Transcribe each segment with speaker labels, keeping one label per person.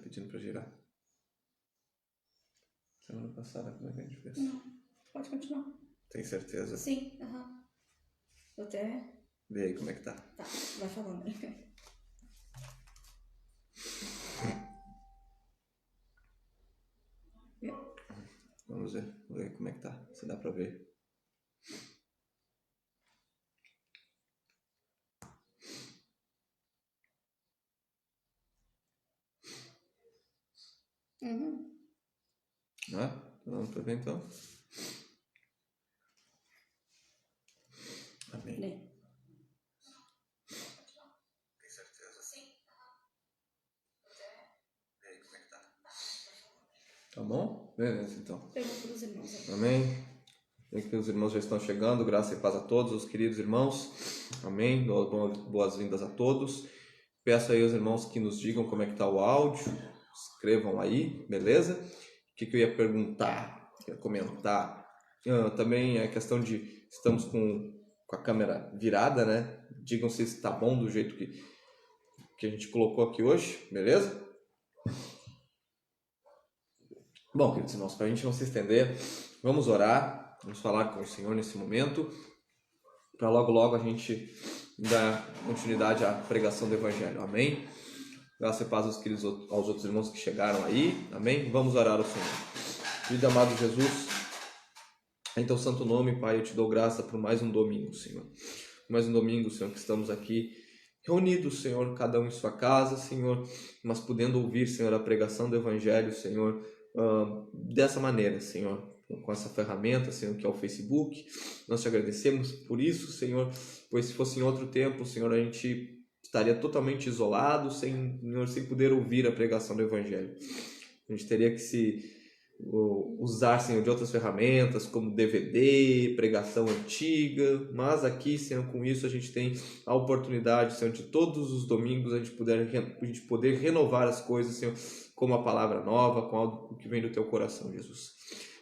Speaker 1: pedindo pra girar. Semana passada, como é que a gente fez?
Speaker 2: Não, pode continuar.
Speaker 1: Tem certeza?
Speaker 2: Sim, aham. Até...
Speaker 1: Vê aí como é que tá.
Speaker 2: Tá, vai falando.
Speaker 1: Vamos ver como é que tá, se dá pra ver. Vamos pra ver então. Amém.
Speaker 2: Lê.
Speaker 1: Tem certeza? Sim. Vê aí como é que tá. Tá bom? Beleza, então.
Speaker 2: Pergunta dos irmãos aí.
Speaker 1: Amém. Sei que os irmãos já estão chegando. Graça e paz a todos, os queridos irmãos. Amém. Boas-vindas a todos. Peço aí aos irmãos que nos digam como é que está o áudio. Escrevam aí, beleza? O que eu ia perguntar, ia comentar. Também é questão de... Estamos com a câmera virada, né? Digam se está bom do jeito que a gente colocou aqui hoje, beleza? Bom, queridos irmãos, para a gente não se estender, vamos orar, vamos falar com o Senhor nesse momento, para logo a gente dar continuidade à pregação do Evangelho, amém? Graça e paz aos queridos, aos outros irmãos que chegaram aí, amém? Vamos orar ao Senhor. Querido amado Jesus, em teu santo nome, Pai, eu te dou graça por mais um domingo, Senhor. Mais um domingo, Senhor, que estamos aqui reunidos, Senhor, cada um em sua casa, Senhor, mas podendo ouvir, Senhor, a pregação do Evangelho, Senhor, dessa maneira, Senhor, com essa ferramenta, Senhor, que é o Facebook. Nós te agradecemos por isso, Senhor, pois se fosse em outro tempo, Senhor, a gente estaria totalmente isolado, sem poder ouvir a pregação do Evangelho. A gente teria que se usar, Senhor, de outras ferramentas, como DVD, pregação antiga, mas aqui, Senhor, com isso a gente tem a oportunidade, Senhor, de todos os domingos a gente poder renovar as coisas, Senhor, como a palavra nova, com algo que vem do teu coração, Jesus.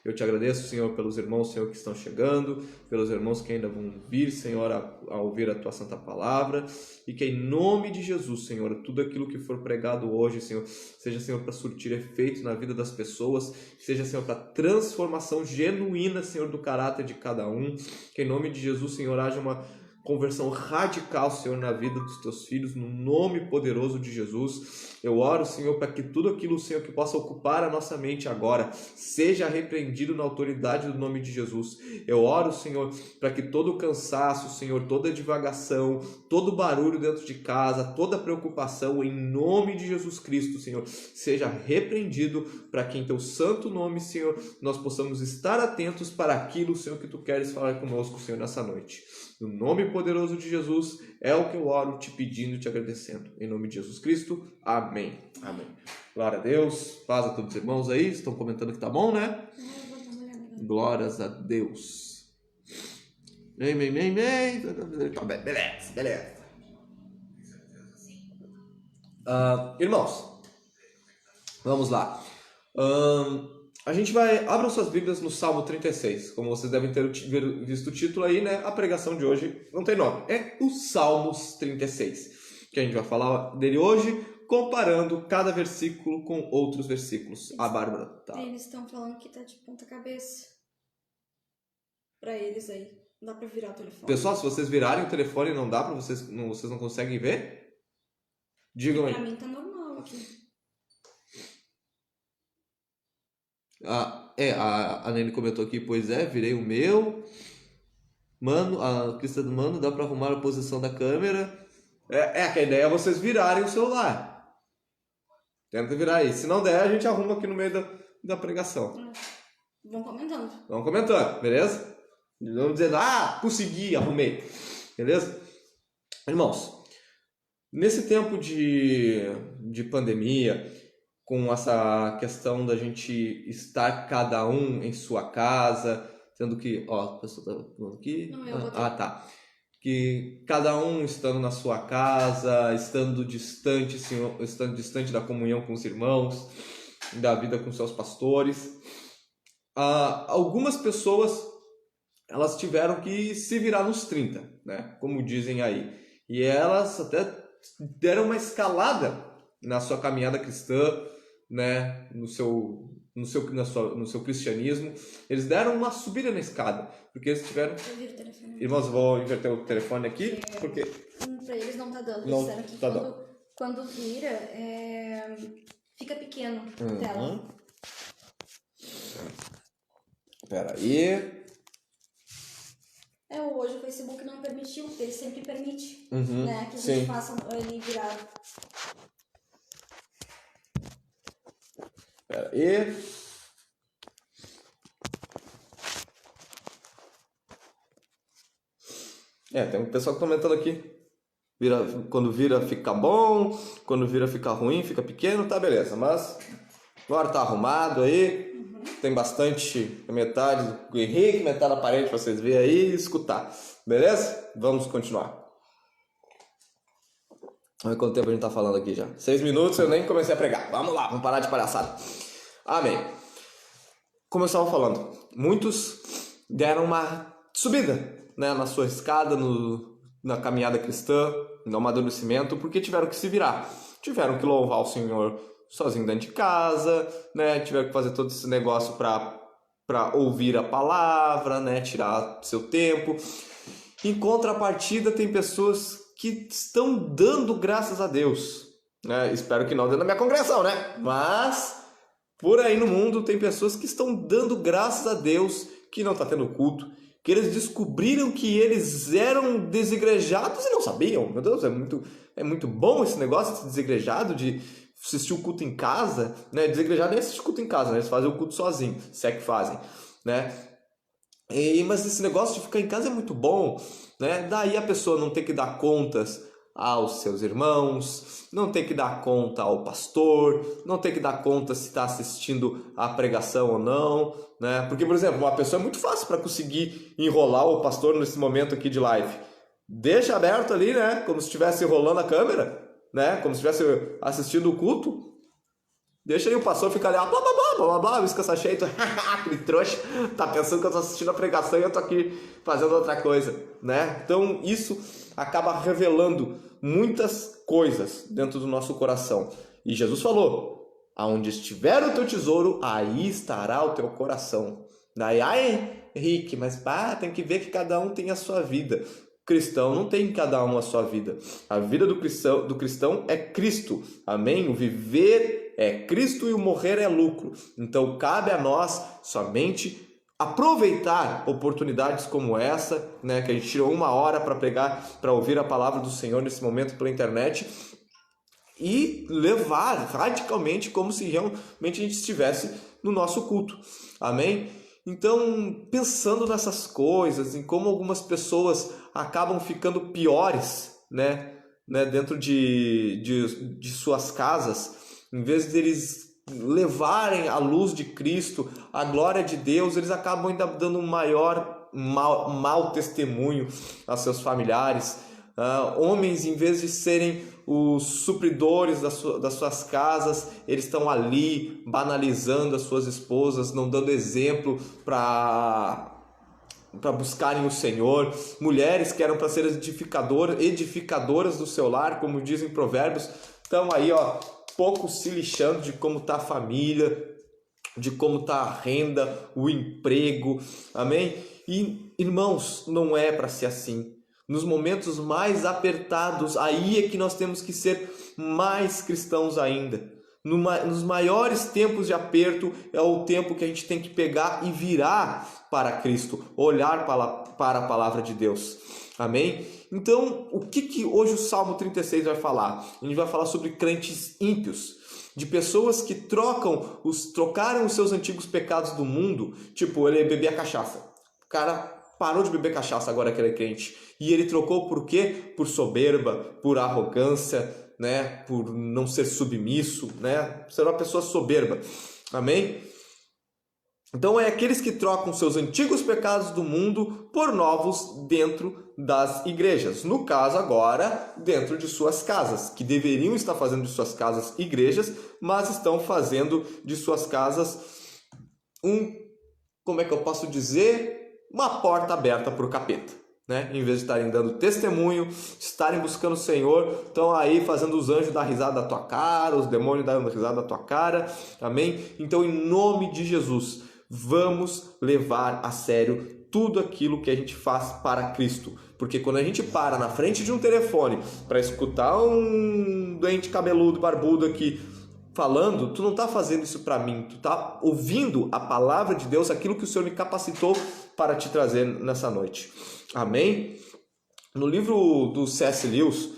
Speaker 1: Eu te agradeço, Senhor, pelos irmãos, Senhor, que estão chegando, pelos irmãos que ainda vão vir, Senhor, a ouvir a tua santa palavra, e que em nome de Jesus, Senhor, tudo aquilo que for pregado hoje, Senhor, seja, Senhor, para surtir efeito na vida das pessoas, seja, Senhor, para transformação genuína, Senhor, do caráter de cada um, que em nome de Jesus, Senhor, haja uma conversão radical, Senhor, na vida dos teus filhos, no nome poderoso de Jesus. Eu oro, Senhor, para que tudo aquilo, Senhor, que possa ocupar a nossa mente agora, seja repreendido na autoridade do nome de Jesus. Eu oro, Senhor, para que todo o cansaço, Senhor, toda a divagação, todo o barulho dentro de casa, toda a preocupação, em nome de Jesus Cristo, Senhor, seja repreendido, para que em teu santo nome, Senhor, nós possamos estar atentos para aquilo, Senhor, que tu queres falar conosco, Senhor, nessa noite. No nome poderoso de Jesus, é o que eu oro, te pedindo e te agradecendo. Em nome de Jesus Cristo, amém. Amém. Glória a Deus. Paz a todos os irmãos aí. Estão comentando que tá bom, né? Glórias a Deus. Amém. Beleza. Irmãos, vamos lá. A gente vai... Abram suas Bíblias no Salmo 36. Como vocês devem ter visto o título aí, né? A pregação de hoje não tem nome. É o Salmos 36. Que a gente vai falar dele hoje, comparando cada versículo com outros versículos. A Bárbara tá...
Speaker 2: Eles estão falando que tá de ponta cabeça. Pra eles aí. Não dá pra virar o telefone.
Speaker 1: Pessoal, se vocês virarem o telefone não dá pra vocês não conseguem ver? Digam aí.
Speaker 2: Pra mim tá normal aqui.
Speaker 1: A Nene comentou aqui, pois é, virei o meu. Mano, a Crista do Mano, dá pra arrumar a posição da câmera. A ideia é vocês virarem o celular. Tenta virar aí. Se não der, a gente arruma aqui no meio da pregação.
Speaker 2: Vão comentando.
Speaker 1: Vamos comentando, beleza? Vamos dizendo, consegui, arrumei. Beleza? Irmãos, nesse tempo de pandemia, com essa questão da gente estar cada um em sua casa, tendo que... Ó, a pessoa tá falando aqui...
Speaker 2: Não,
Speaker 1: tá. Que cada um estando na sua casa, estando distante da comunhão com os irmãos, da vida com seus pastores. Algumas pessoas, elas tiveram que se virar nos 30, né? Como dizem aí. E elas até deram uma escalada na sua caminhada cristã, né, no seu cristianismo, eles deram uma subida na escada, porque eles tiveram...
Speaker 2: Eu viro o telefone.
Speaker 1: Irmãos, vou inverter o telefone aqui, porque...
Speaker 2: Pra eles não tá dando.
Speaker 1: Não
Speaker 2: Eles disseram que
Speaker 1: tá dando.
Speaker 2: quando vira, fica pequeno a tela.
Speaker 1: Pera aí.
Speaker 2: Hoje o Facebook não permitiu, porque ele sempre permite, né, que a
Speaker 1: sim.
Speaker 2: gente faça ele virado.
Speaker 1: Pera aí. Tem um pessoal comentando aqui. Quando vira fica bom, quando vira fica ruim, fica pequeno, tá beleza. Mas agora tá arrumado aí. Tem bastante, metade do Henrique, metade da parede pra vocês verem aí e escutar. Beleza? Vamos continuar. Olha quanto tempo a gente tá falando aqui já. 6 minutos, eu nem comecei a pregar. Vamos lá, vamos parar de palhaçada. Amém. Como eu estava falando, muitos deram uma subida, né, na sua escada, na caminhada cristã, no amadurecimento, porque tiveram que se virar. Tiveram que louvar o Senhor sozinho dentro de casa, né? Tiveram que fazer todo esse negócio para ouvir a palavra, né? Tirar seu tempo. Em contrapartida, tem pessoas que estão dando graças a Deus, né? Espero que não dentro da minha congregação, né? Mas por aí no mundo tem pessoas que estão dando graças a Deus que não está tendo culto, que eles descobriram que eles eram desigrejados e não sabiam. Meu Deus, é muito bom esse negócio, esse desigrejado de assistir o culto em casa, né? Desigrejado nem assiste culto em casa, né? Eles fazem o culto sozinho, se é que fazem, né? Mas esse negócio de ficar em casa é muito bom, né? Daí a pessoa não tem que dar contas aos seus irmãos, não tem que dar conta ao pastor, não tem que dar conta se está assistindo a pregação ou não, né? Porque, por exemplo, uma pessoa é muito fácil para conseguir enrolar o pastor nesse momento aqui de live. Deixa aberto ali, né? Como se estivesse enrolando a câmera, né? Como se estivesse assistindo o culto. Deixa aí o pastor ficar ali, blá, blá, blá, blá, blá, blá, visca cheio, aquele trouxa, tá pensando que eu tô assistindo a pregação e eu tô aqui fazendo outra coisa, né? Então, isso acaba revelando muitas coisas dentro do nosso coração. E Jesus falou, aonde estiver o teu tesouro, aí estará o teu coração. Daí, Henrique, mas tem que ver que cada um tem a sua vida. Cristão não tem cada um a sua vida. A vida do cristão é Cristo. Amém? O viver é Cristo e o morrer é lucro. Então cabe a nós somente aproveitar oportunidades como essa, né, que a gente tirou 1 hora para pregar, para ouvir a palavra do Senhor nesse momento pela internet e levar radicalmente como se realmente a gente estivesse no nosso culto. Amém? Então, pensando nessas coisas, em como algumas pessoas acabam ficando piores, né, dentro de suas casas, em vez deles levarem a luz de Cristo, a glória de Deus, eles acabam ainda dando um maior mau testemunho a seus familiares. Homens, em vez de serem os supridores das suas casas, eles estão ali banalizando as suas esposas, não dando exemplo para buscarem o Senhor. Mulheres que eram para ser edificadoras do seu lar, como dizem Provérbios, estão aí, pouco se lixando de como está a família, de como está a renda, o emprego, amém? E, irmãos, não é para ser assim. Nos momentos mais apertados, aí é que nós temos que ser mais cristãos ainda. Nos maiores tempos de aperto é o tempo que a gente tem que pegar e virar para Cristo, olhar para a palavra de Deus. Amém? Então, o que hoje o Salmo 36 vai falar? A gente vai falar sobre crentes ímpios, de pessoas que trocaram os seus antigos pecados do mundo, tipo, ele bebia cachaça. O cara parou de beber cachaça agora que ele é crente. E ele trocou por quê? Por soberba, por arrogância, né? Por não ser submisso, né? Ser uma pessoa soberba. Amém? Então é aqueles que trocam seus antigos pecados do mundo por novos dentro das igrejas. No caso agora, dentro de suas casas, que deveriam estar fazendo de suas casas igrejas, mas estão fazendo de suas casas como é que eu posso dizer? Uma porta aberta para o capeta. né? Em vez de estarem dando testemunho, estarem buscando o Senhor, estão aí fazendo os anjos dar risada da tua cara, os demônios dando risada da tua cara, amém? Então, em nome de Jesus, vamos levar a sério tudo aquilo que a gente faz para Cristo, porque quando a gente para na frente de um telefone para escutar um doente cabeludo, barbudo aqui falando, tu não está fazendo isso para mim, tu está ouvindo a palavra de Deus, aquilo que o Senhor me capacitou para te trazer nessa noite. Amém? No livro do C.S. Lewis,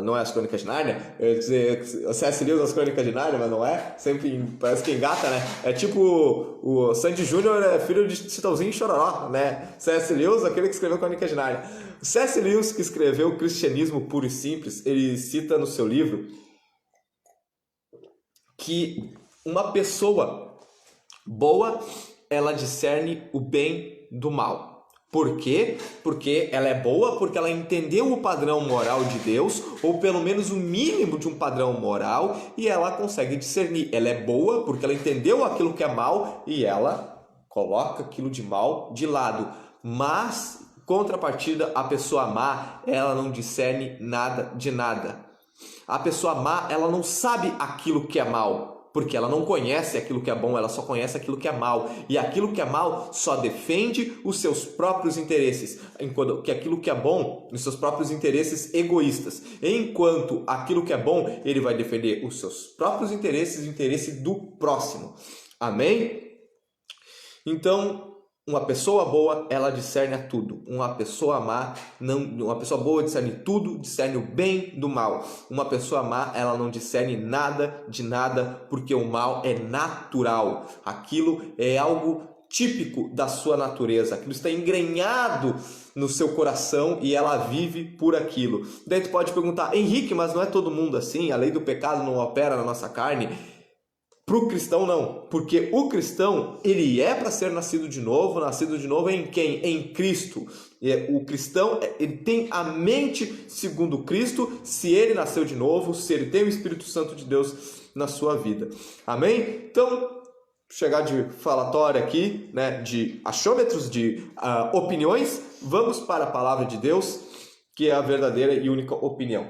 Speaker 1: não é As Crônicas de Nárnia, eu ia dizer C.S. Lewis, As Crônicas de Nárnia, mas não é, sempre parece que engata, né? É tipo o Sandy Júnior é filho de Chitãozinho e Chororó, né? C.S. Lewis, aquele que escreveu Crônicas de Nárnia. O C.S. Lewis, que escreveu o Cristianismo Puro e Simples, ele cita no seu livro que uma pessoa boa, ela discerne o bem do mal. Por quê? Porque ela é boa, porque ela entendeu o padrão moral de Deus, ou pelo menos o mínimo de um padrão moral, e ela consegue discernir. Ela é boa porque ela entendeu aquilo que é mal e ela coloca aquilo de mal de lado. Mas, contrapartida, a pessoa má, ela não discerne nada de nada. A pessoa má, ela não sabe aquilo que é mal, porque ela não conhece aquilo que é bom, ela só conhece aquilo que é mal. E aquilo que é mal só defende os seus próprios interesses, enquanto que aquilo que é bom, os seus próprios interesses egoístas. Enquanto aquilo que é bom, ele vai defender os seus próprios interesses e o interesse do próximo. Amém? Então, uma pessoa boa, ela discerne a tudo. Uma pessoa má, uma pessoa boa discerne tudo, discerne o bem do mal. Uma pessoa má, ela não discerne nada de nada, porque o mal é natural. Aquilo é algo típico da sua natureza. Aquilo está engrenhado no seu coração e ela vive por aquilo. Daí tu pode perguntar, Henrique, mas não é todo mundo assim? A lei do pecado não opera na nossa carne? Para o cristão não, porque o cristão, ele é para ser nascido de novo em quem? Em Cristo. O cristão, ele tem a mente segundo Cristo, se ele nasceu de novo, se ele tem o Espírito Santo de Deus na sua vida. Amém? Então, chegar de falatório aqui, né, de achômetros, de opiniões, vamos para a palavra de Deus, que é a verdadeira e única opinião.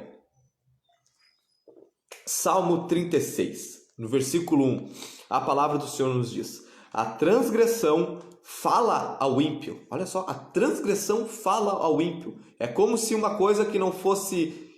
Speaker 1: Salmo 36. No versículo 1, a palavra do Senhor nos diz: a transgressão fala ao ímpio. Olha só, a transgressão fala ao ímpio. É como se uma coisa que não fosse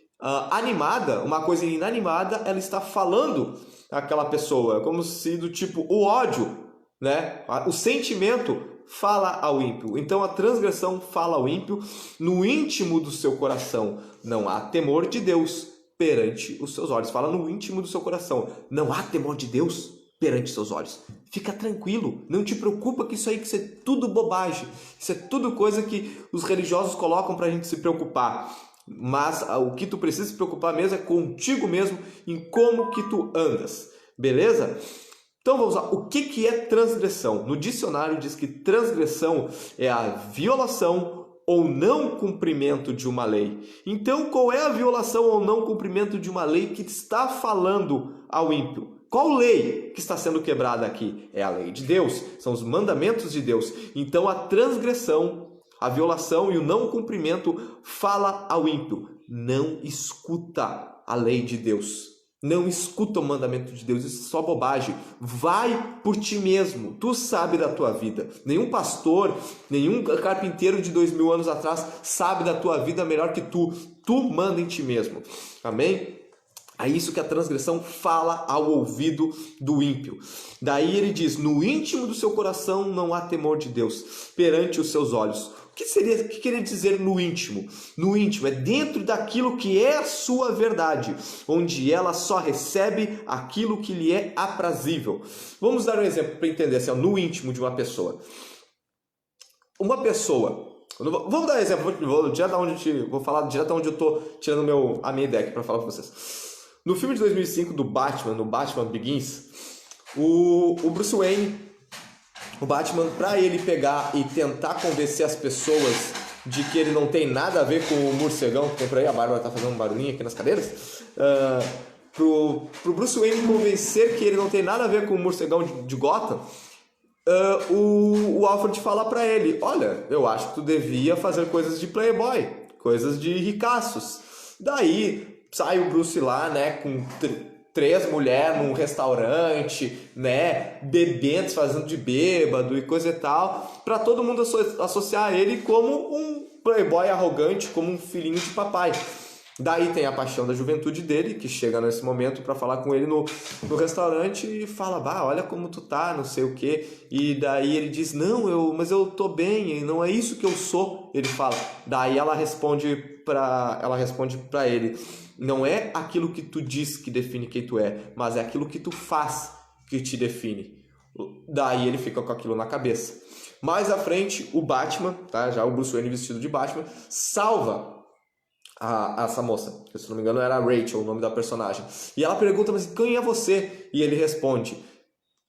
Speaker 1: animada, uma coisa inanimada, ela está falando àquela pessoa. É como se do tipo, o ódio, né? O sentimento fala ao ímpio. Então a transgressão fala ao ímpio. No íntimo do seu coração não há temor de Deus perante os seus olhos. Fala no íntimo do seu coração. Não há temor de Deus perante os seus olhos. Fica tranquilo. Não te preocupa que isso aí, que isso é tudo bobagem. Isso é tudo coisa que os religiosos colocam para a gente se preocupar. Mas o que tu precisa se preocupar mesmo é contigo mesmo, em como que tu andas. Beleza? Então vamos lá. O que é transgressão? No dicionário diz que transgressão é a violação ou não cumprimento de uma lei. Então, qual é a violação ou não cumprimento de uma lei que está falando ao ímpio? Qual lei que está sendo quebrada aqui? É a lei de Deus, são os mandamentos de Deus. Então, a transgressão, a violação e o não cumprimento fala ao ímpio. Não escuta a lei de Deus. Não escuta o mandamento de Deus, isso é só bobagem. Vai por ti mesmo, tu sabe da tua vida. Nenhum pastor, nenhum carpinteiro de 2000 anos atrás sabe da tua vida melhor que tu. Tu manda em ti mesmo. Amém? É isso que a transgressão fala ao ouvido do ímpio. Daí ele diz, no íntimo do seu coração não há temor de Deus, perante os seus olhos. O que queria dizer no íntimo? No íntimo é dentro daquilo que é a sua verdade, onde ela só recebe aquilo que lhe é aprazível. Vamos dar um exemplo para entender assim, no íntimo de uma pessoa. Uma pessoa, vamos dar um exemplo, vou falar direto de onde eu estou tirando a minha ideia aqui para falar para vocês. No filme de 2005 do Batman, no Batman Begins, o Bruce Wayne, o Batman, para ele pegar e tentar convencer as pessoas de que ele não tem nada a ver com o morcegão que tem por aí, a Bárbara tá fazendo um barulhinho aqui nas cadeiras, pro Bruce Wayne convencer que ele não tem nada a ver com o morcegão de Gotham, o Alfred fala pra ele, olha, eu acho que tu devia fazer coisas de playboy, coisas de ricaços. Daí sai o Bruce lá, né, com 3 mulheres num restaurante, né, bebendo, fazendo de bêbado e coisa e tal, pra todo mundo associar ele como um playboy arrogante, como um filhinho de papai. Daí tem a paixão da juventude dele, que chega nesse momento para falar com ele no restaurante e fala, bah, olha como tu tá, não sei o quê. E daí ele diz, não, mas eu tô bem, não é isso que eu sou, ele fala. Daí ela responde pra ele, não é aquilo que tu diz que define quem tu é, mas é aquilo que tu faz que te define. Daí ele fica com aquilo na cabeça. Mais à frente, o Batman, tá? Já o Bruce Wayne vestido de Batman, salva essa moça, que se não me engano era a Rachel, o nome da personagem. E ela pergunta, mas quem é você? E ele responde,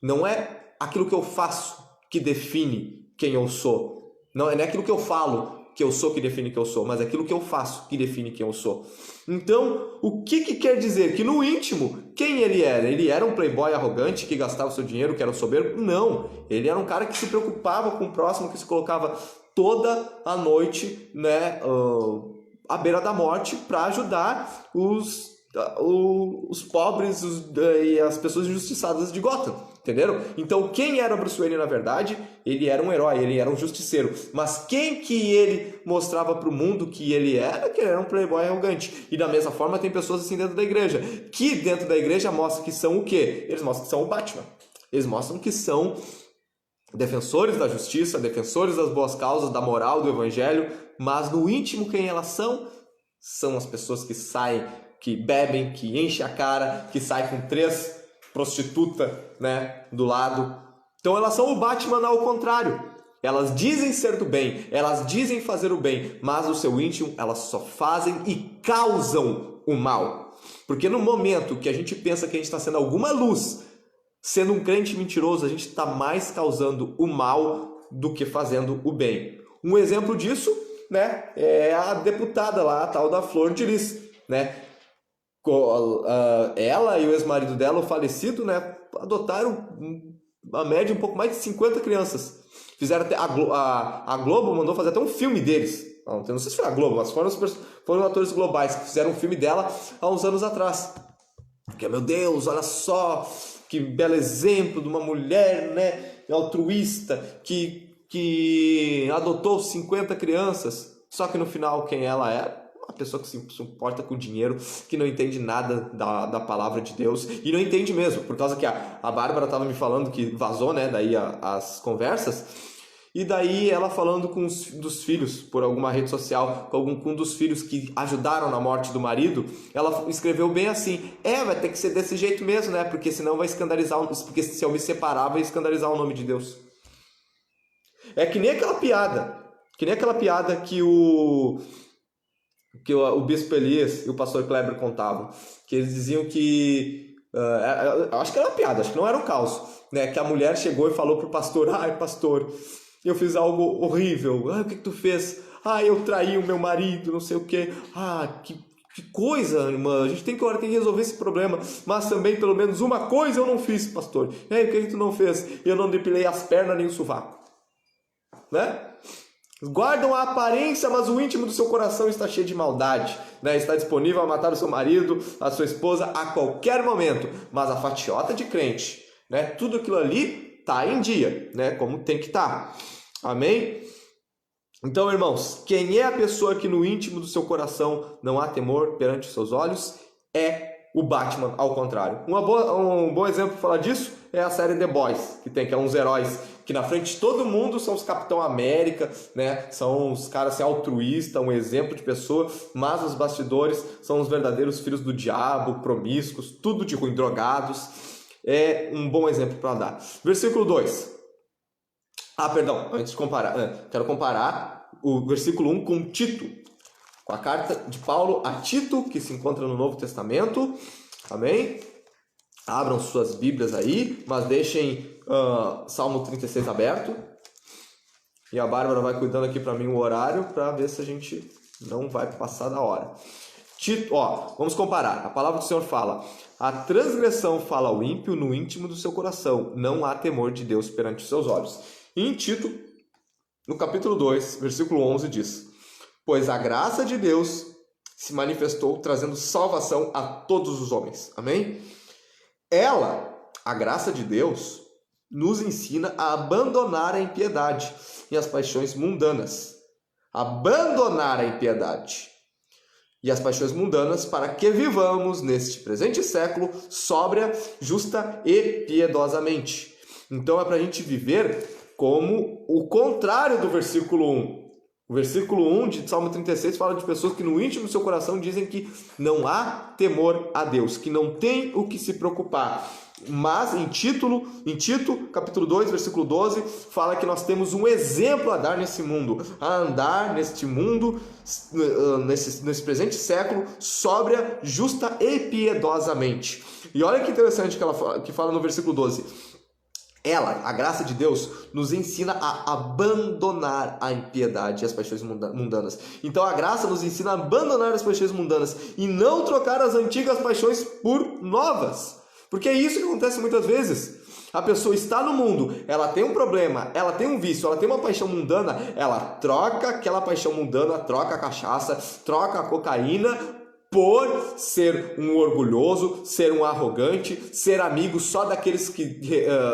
Speaker 1: não é aquilo que eu faço que define quem eu sou. Não é aquilo que eu falo que eu sou que define quem eu sou, mas é aquilo que eu faço que define quem eu sou. Então, o que quer dizer? Que no íntimo, quem ele era? Ele era um playboy arrogante que gastava o seu dinheiro, que era um soberbo? Não. Ele era um cara que se preocupava com o próximo, que se colocava toda a noite, né, à beira da morte para ajudar os pobres e as pessoas injustiçadas de Gotham, entenderam? Então quem era Bruce Wayne na verdade? Ele era um herói, ele era um justiceiro, mas quem que ele mostrava para o mundo que ele era um playboy arrogante. E da mesma forma tem pessoas assim dentro da igreja, que dentro da igreja mostram que são o quê? Eles mostram que são o Batman, eles mostram que são defensores da justiça, defensores das boas causas, da moral, do evangelho, mas no íntimo quem elas são? São as pessoas que saem, que bebem, que enchem a cara, que saem com 3 prostitutas, né, do lado. Então elas são o Batman ao contrário. Elas dizem ser do bem, elas dizem fazer o bem, mas no seu íntimo elas só fazem e causam o mal. Porque no momento que a gente pensa que a gente está sendo alguma luz, sendo um crente mentiroso, a gente está mais causando o mal do que fazendo o bem. Um exemplo disso, né, é a deputada lá, a tal da Flor de Lis, né? Ela e o ex-marido dela, o falecido, né, adotaram a média um pouco mais de 50 crianças. Fizeram até a Globo mandou fazer até um filme deles. Não sei se foi a Globo, mas foram atores globais que fizeram um filme dela há uns anos atrás. Porque, meu Deus, olha só que belo exemplo de uma mulher, né, altruísta que adotou 50 crianças. Só que no final quem ela era? Uma pessoa que se importa com dinheiro, que não entende nada da palavra de Deus, e não entende mesmo, por causa que a Bárbara estava me falando que vazou, né, daí as conversas, e daí ela falando com dos filhos, por alguma rede social, com um dos filhos que ajudaram na morte do marido, ela escreveu bem assim, vai ter que ser desse jeito mesmo, né, porque senão vai escandalizar, porque se eu me separar vai escandalizar o nome de Deus. É que nem aquela piada que o Bispo Elias e o pastor Kleber contavam, que eles diziam que, acho que era uma piada, acho que não era um caos, né? Que a mulher chegou e falou pro pastor, pastor, eu fiz algo horrível, o que tu fez? Eu traí o meu marido, não sei o quê, que coisa, irmã, a gente tem que resolver esse problema, mas também pelo menos uma coisa eu não fiz, pastor. O que tu não fez? Eu não depilei as pernas nem o sovaco, né? Guardam a aparência, mas o íntimo do seu coração está cheio de maldade, né? Está disponível a matar o seu marido, a sua esposa a qualquer momento, mas a fatiota de crente, né? Tudo aquilo ali está em dia, né? Como tem que estar. Amém? Então, irmãos, quem é a pessoa que no íntimo do seu coração não há temor perante os seus olhos? É o Batman, ao contrário. Um bom exemplo para falar disso é a série The Boys, que é uns heróis que na frente de todo mundo são os Capitão América, né? São os caras assim, altruístas, um exemplo de pessoa, mas os bastidores são os verdadeiros filhos do diabo, promíscuos, tudo de ruim, drogados. É um bom exemplo para dar. Versículo 2. Perdão, antes de comparar, quero comparar o versículo 1 com Tito, com a carta de Paulo a Tito, que se encontra no Novo Testamento. Amém? Abram suas Bíblias aí, mas deixem Salmo 36 aberto. E a Bárbara vai cuidando aqui para mim o horário, para ver se a gente não vai passar da hora. Vamos comparar. A palavra do Senhor fala: a transgressão fala ao ímpio no íntimo do seu coração, não há temor de Deus perante os seus olhos. E em Tito, no capítulo 2, versículo 11, diz: pois a graça de Deus se manifestou trazendo salvação a todos os homens. Amém? A graça de Deus, nos ensina a abandonar a impiedade e as paixões mundanas. Abandonar a impiedade e as paixões mundanas, para que vivamos neste presente século sóbria, justa e piedosamente. Então é para a gente viver como o contrário do versículo 1. O versículo 1 de Salmo 36 fala de pessoas que no íntimo do seu coração dizem que não há temor a Deus, que não tem o que se preocupar. Mas em Tito, capítulo 2, versículo 12, fala que nós temos um exemplo a dar nesse mundo, a andar neste mundo, nesse presente século, sóbria, justa e piedosamente. E olha que interessante que fala no versículo 12. A graça de Deus, nos ensina a abandonar a impiedade e as paixões mundanas. Então a graça nos ensina a abandonar as paixões mundanas e não trocar as antigas paixões por novas. Porque é isso que acontece muitas vezes. A pessoa está no mundo, ela tem um problema, ela tem um vício, ela tem uma paixão mundana, ela troca aquela paixão mundana, troca a cachaça, troca a cocaína, por ser um orgulhoso, ser um arrogante, ser amigo só daqueles que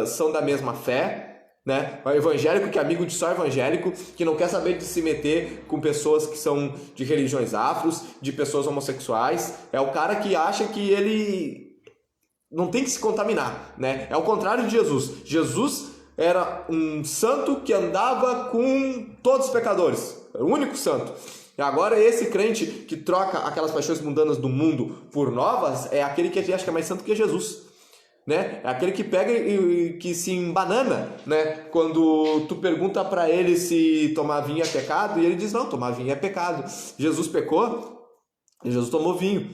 Speaker 1: são da mesma fé, né? O evangélico que é amigo de só evangélico, que não quer saber de se meter com pessoas que são de religiões afros, de pessoas homossexuais. É o cara que acha que ele não tem que se contaminar, né? É o contrário de Jesus. Jesus era um santo que andava com todos os pecadores, era o único santo. E agora esse crente que troca aquelas paixões mundanas do mundo por novas é aquele que acha que é mais santo que Jesus, né? É aquele que pega e que se embanana, né? Quando tu pergunta para ele se tomar vinho é pecado, e ele diz: não, tomar vinho é pecado. Jesus pecou e Jesus tomou vinho.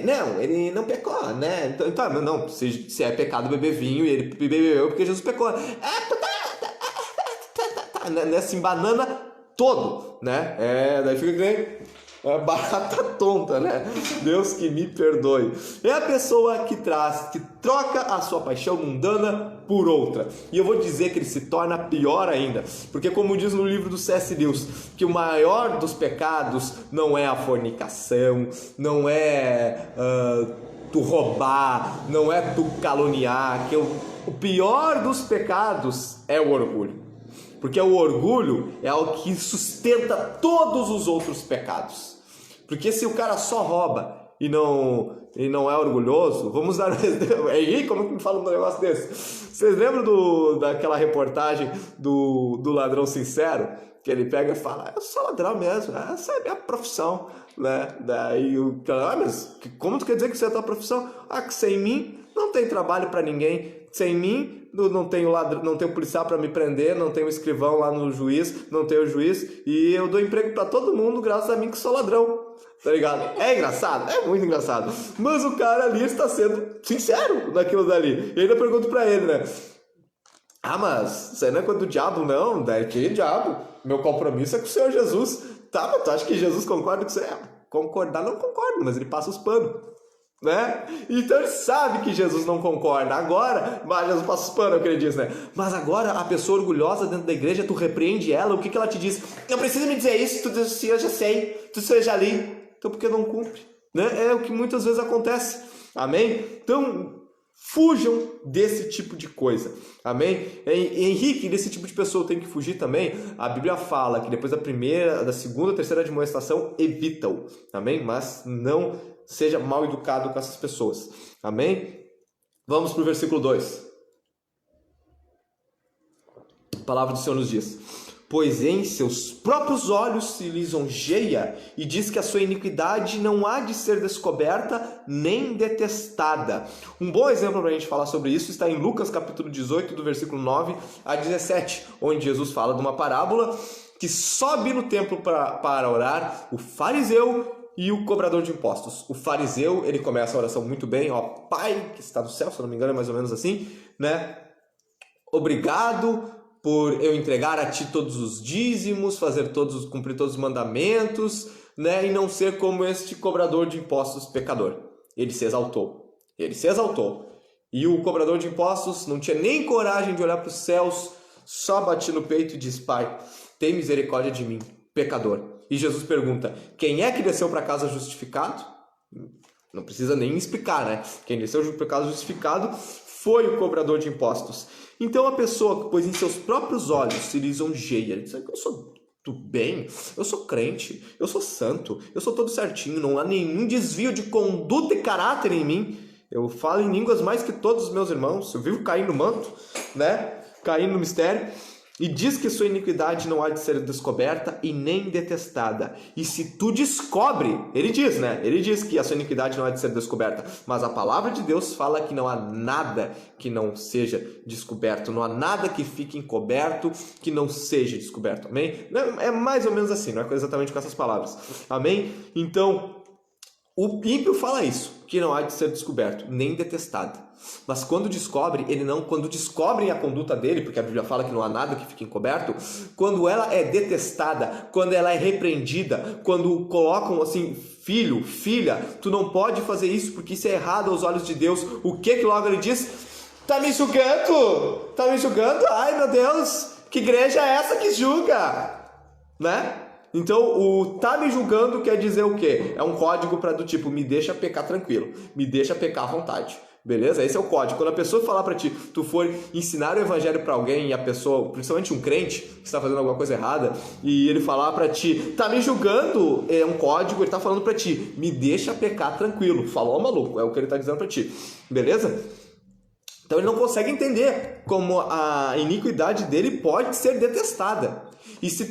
Speaker 1: Não, ele não pecou, né? Então não, se é pecado beber vinho e ele bebeu porque Jesus pecou. Se embanana todo, né? Daí fica que nem barata tonta, né? Deus que me perdoe. É a pessoa que troca a sua paixão mundana por outra. E eu vou dizer que ele se torna pior ainda, porque como diz no livro do C.S. Lewis, que o maior dos pecados não é a fornicação, não é tu roubar, não é tu caluniar, que o pior dos pecados é o orgulho. Porque o orgulho é o que sustenta todos os outros pecados. Porque se o cara só rouba e não é orgulhoso, vamos dar um exemplo. Henrique, como que me fala um negócio desse? Vocês lembram daquela reportagem do ladrão sincero? Que ele pega e fala: eu sou ladrão mesmo, essa é a minha profissão, né? Daí o cara: mas como tu quer dizer que isso é a tua profissão? Que sem mim não tem trabalho para ninguém. Sem mim não tenho policial para me prender, não tenho escrivão lá no juiz, não tenho juiz, e eu dou emprego para todo mundo graças a mim que sou ladrão, tá ligado? É engraçado? É muito engraçado. Mas o cara ali está sendo sincero naquilo dali. E ainda pergunto para ele, né? Mas isso aí não é coisa do diabo, não? Daí que diabo? Meu compromisso é com o Senhor Jesus. Tá, mas tu acha que Jesus concorda com você? Concordar não concordo, mas ele passa os panos, né? Então ele sabe que Jesus não concorda. Agora, mas Jesus passa os panos, é o que ele diz, né? Mas agora a pessoa orgulhosa dentro da igreja, tu repreende ela, o que ela te diz? Não precisa me dizer isso, tu diz assim: eu já sei, tu já li. Então por que não cumpre? Né? É o que muitas vezes acontece. Amém? Então fujam desse tipo de coisa. Amém? Henrique, desse tipo de pessoa tem que fugir também. A Bíblia fala que depois da segunda, terceira admoestação, evita-o. Amém? Mas não seja mal educado com essas pessoas. Amém? Vamos para o versículo 2. A palavra do Senhor nos diz: pois em seus próprios olhos se lisonjeia e diz que a sua iniquidade não há de ser descoberta nem detestada. Um bom exemplo para a gente falar sobre isso está em Lucas capítulo 18, do versículo 9 a 17, onde Jesus fala de uma parábola que sobe no templo para orar o fariseu e o cobrador de impostos. O fariseu, ele começa a oração muito bem: ó Pai que está no céu, se eu não me engano é mais ou menos assim, né? Obrigado por eu entregar a Ti todos os dízimos, cumprir todos os mandamentos, né, e não ser como este cobrador de impostos pecador. Ele se exaltou. Ele se exaltou. E o cobrador de impostos não tinha nem coragem de olhar para os céus, só batia no peito e diz: Pai, tem misericórdia de mim, pecador. E Jesus pergunta: quem é que desceu para casa justificado? Não precisa nem explicar, né? Quem desceu para casa justificado foi o cobrador de impostos. Então a pessoa que pôs em seus próprios olhos se lisonjeia. Ele diz: eu sou do bem, eu sou crente, eu sou santo, eu sou todo certinho, não há nenhum desvio de conduta e caráter em mim. Eu falo em línguas mais que todos os meus irmãos, eu vivo caindo no manto, né? Caindo no mistério. E diz que sua iniquidade não há de ser descoberta e nem detestada. E se tu descobre, ele diz, né? Ele diz que a sua iniquidade não há de ser descoberta. Mas a palavra de Deus fala que não há nada que não seja descoberto. Não há nada que fique encoberto que não seja descoberto. Amém? É mais ou menos assim, não é exatamente com essas palavras. Amém? Então, o ímpio fala isso, que não há de ser descoberto, nem detestado. Mas quando descobrem a conduta dele, porque a Bíblia fala que não há nada que fique encoberto, quando ela é detestada, quando ela é repreendida, quando colocam assim: filho, filha, tu não pode fazer isso porque isso é errado aos olhos de Deus, o que logo ele diz? Tá me julgando? Tá me julgando? Ai, meu Deus, que igreja é essa que julga? Né? Então, o tá me julgando quer dizer o quê? É um código para do tipo: me deixa pecar tranquilo, me deixa pecar à vontade. Beleza? Esse é o código. Quando a pessoa falar para ti, tu for ensinar o evangelho para alguém e a pessoa, principalmente um crente que está fazendo alguma coisa errada, e ele falar para ti: tá me julgando, é um código, ele tá falando para ti: me deixa pecar tranquilo. Falou, maluco? É o que ele tá dizendo para ti. Beleza? Então ele não consegue entender como a iniquidade dele pode ser detestada. E se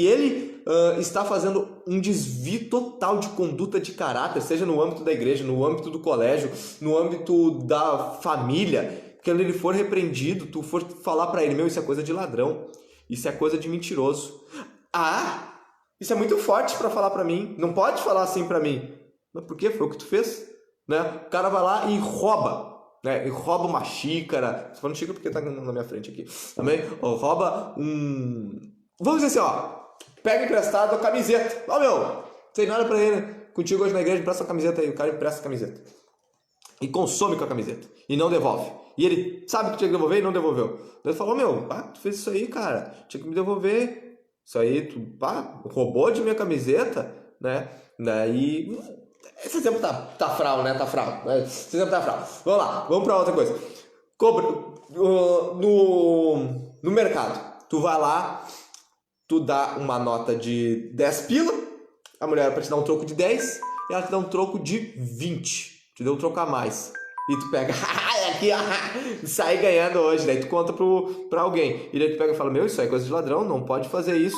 Speaker 1: ele está fazendo um desvio total de conduta de caráter, seja no âmbito da igreja, no âmbito do colégio, no âmbito da família, quando ele for repreendido, tu for falar para ele: meu, isso é coisa de ladrão, isso é coisa de mentiroso. Ah, isso é muito forte para falar para mim, não pode falar assim para mim. Mas por quê? Foi o que tu fez? Né? O cara vai lá e rouba. Né? E rouba uma xícara. Estou falando xícara porque tá na minha frente aqui. Também rouba um. Vamos dizer assim, ó. Pega emprestado a camiseta. Ó, meu, tem nada pra ele. Contigo hoje na igreja, empresta a camiseta aí. O cara empresta a camiseta. E consome com a camiseta. E não devolve. E ele sabe que tinha que devolver e não devolveu. Ele falou: meu, tu fez isso aí, cara. Tinha que me devolver. Isso aí, tu roubou de minha camiseta, né? Daí. Esse exemplo tá fral, né? Tá fral. Esse exemplo tá fral. Vamos lá, vamos pra outra coisa. No mercado, tu vai lá, tu dá uma nota de 10 pila, a mulher era pra te dar um troco de 10, e ela te dá um troco de 20. Te deu um troco a mais. E tu pega, aqui, ó, saí ganhando hoje. Daí tu conta pra alguém. E daí tu pega e fala: meu, isso aí é coisa de ladrão, não pode fazer isso.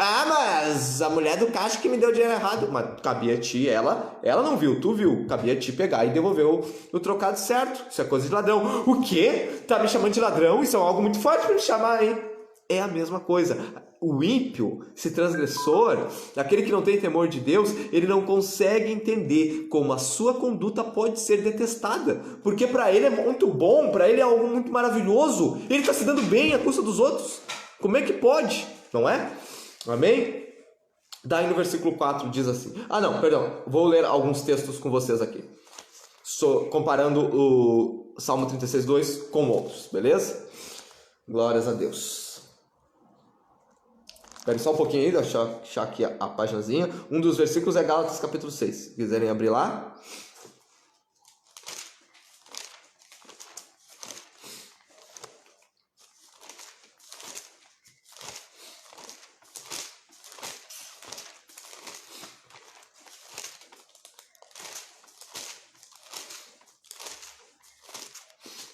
Speaker 1: Ah, mas a mulher do caixa que me deu dinheiro errado. Mas cabia a ti, ela não viu, tu viu. Cabia a ti pegar e devolver o trocado certo. Isso é coisa de ladrão. O quê? Tá me chamando de ladrão? Isso é algo muito forte pra me chamar, hein? É a mesma coisa. O ímpio, esse transgressor, aquele que não tem temor de Deus, ele não consegue entender como a sua conduta pode ser detestada. Porque para ele é muito bom, para ele é algo muito maravilhoso. Ele está se dando bem à custa dos outros. Como é que pode? Não é? Amém? Daí no versículo 4 diz assim... Vou ler alguns textos com vocês aqui. Comparando o Salmo 36:2 com outros, beleza? Glórias a Deus. Espere só um pouquinho aí, deixa eu achar aqui a paginazinha. Um dos versículos é Gálatas capítulo 6. Se quiserem abrir lá...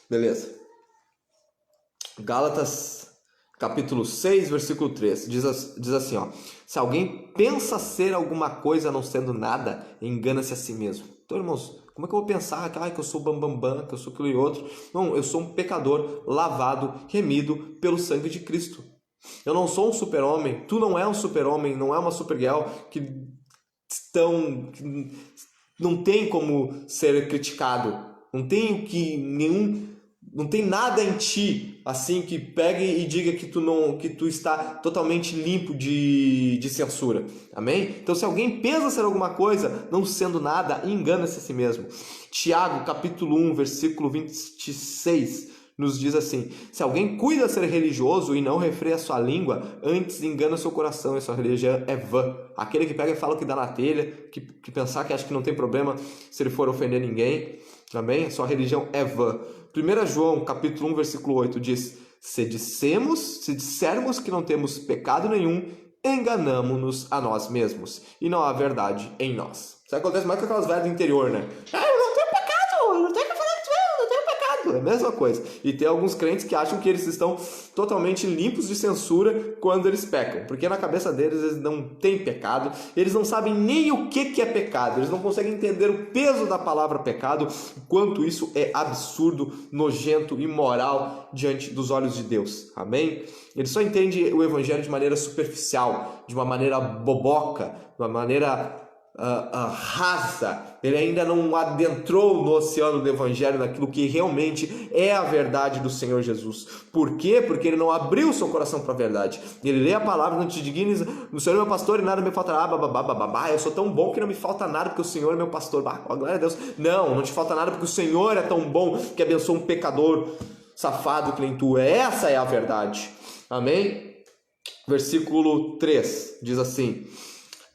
Speaker 1: Beleza. Gálatas, capítulo 6, versículo 3. Diz assim, ó. Se alguém pensa ser alguma coisa não sendo nada, engana-se a si mesmo. Então, irmãos, como é que eu vou pensar que eu sou bambambam, que eu sou aquilo e outro? Não, eu sou um pecador lavado, remido pelo sangue de Cristo. Eu não sou um super-homem. Tu não é um super-homem, não é uma super-girl que não tem como ser criticado. Não tem nada em ti assim, que pegue e diga que tu está totalmente limpo de censura. Amém? Então, se alguém pensa ser alguma coisa, não sendo nada, engana-se a si mesmo. Tiago, capítulo 1, versículo 26, nos diz assim: se alguém cuida ser religioso e não refreia sua língua, antes engana seu coração e sua religião é vã. Aquele que pega e fala o que dá na telha, que pensar que acha que não tem problema se ele for ofender ninguém, também sua religião é vã. 1 João, capítulo 1, versículo 8 diz: se dissermos que não temos pecado nenhum, enganamo-nos a nós mesmos e não há verdade em nós. Isso acontece mais com aquelas velhas do interior, né? Eu não tenho pecado, não tenho que falar que eu não tenho pecado. É a mesma coisa. E tem alguns crentes que acham que eles estão totalmente limpos de censura quando eles pecam, porque na cabeça deles eles não têm pecado, eles não sabem nem o que é pecado, eles não conseguem entender o peso da palavra pecado, quanto isso é absurdo, nojento, imoral diante dos olhos de Deus. Amém? Ele só entende o evangelho de maneira superficial, de uma maneira boboca, de uma maneira rasa. Ele ainda não adentrou no oceano do evangelho, naquilo que realmente é a verdade do Senhor Jesus. Por quê? Porque ele não abriu seu coração para a verdade. Ele lê a palavra, não te dignes, o Senhor é meu pastor e nada me faltará, eu sou tão bom que não me falta nada porque o Senhor é meu pastor. Glória a Deus. Não te falta nada porque o Senhor é tão bom que abençoa um pecador safado que nem tu. Essa é a verdade. Amém? Versículo 3 diz assim: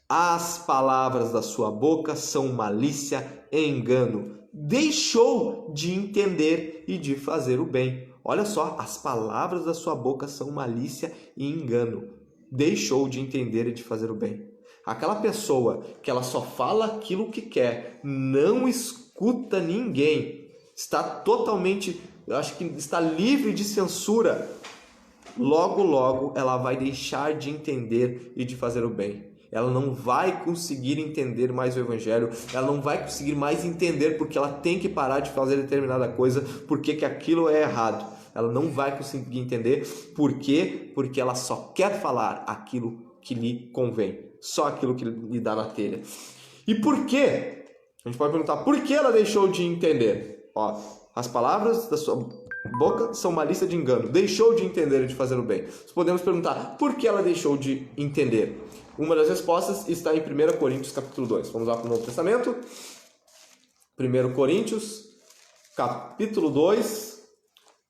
Speaker 1: as palavras da sua boca são malícia e engano. Deixou de entender e de fazer o bem. Olha só, as palavras da sua boca são malícia e engano. Deixou de entender e de fazer o bem. Aquela pessoa que ela só fala aquilo que quer, não escuta ninguém, está totalmente, eu acho que está livre de censura. Logo ela vai deixar de entender e de fazer o bem. Ela não vai conseguir entender mais o evangelho, ela não vai conseguir mais entender porque ela tem que parar de fazer determinada coisa, porque que aquilo é errado. Ela não vai conseguir entender. Por quê? Porque ela só quer falar aquilo que lhe convém, só aquilo que lhe dá na telha. E por quê? A gente pode perguntar, por que ela deixou de entender? As palavras da sua boca são malícia de engano. Deixou de entender e de fazer o bem. Nós podemos perguntar, por que ela deixou de entender? Uma das respostas está em 1 Coríntios capítulo 2. Vamos lá para o Novo Testamento. 1 Coríntios capítulo 2,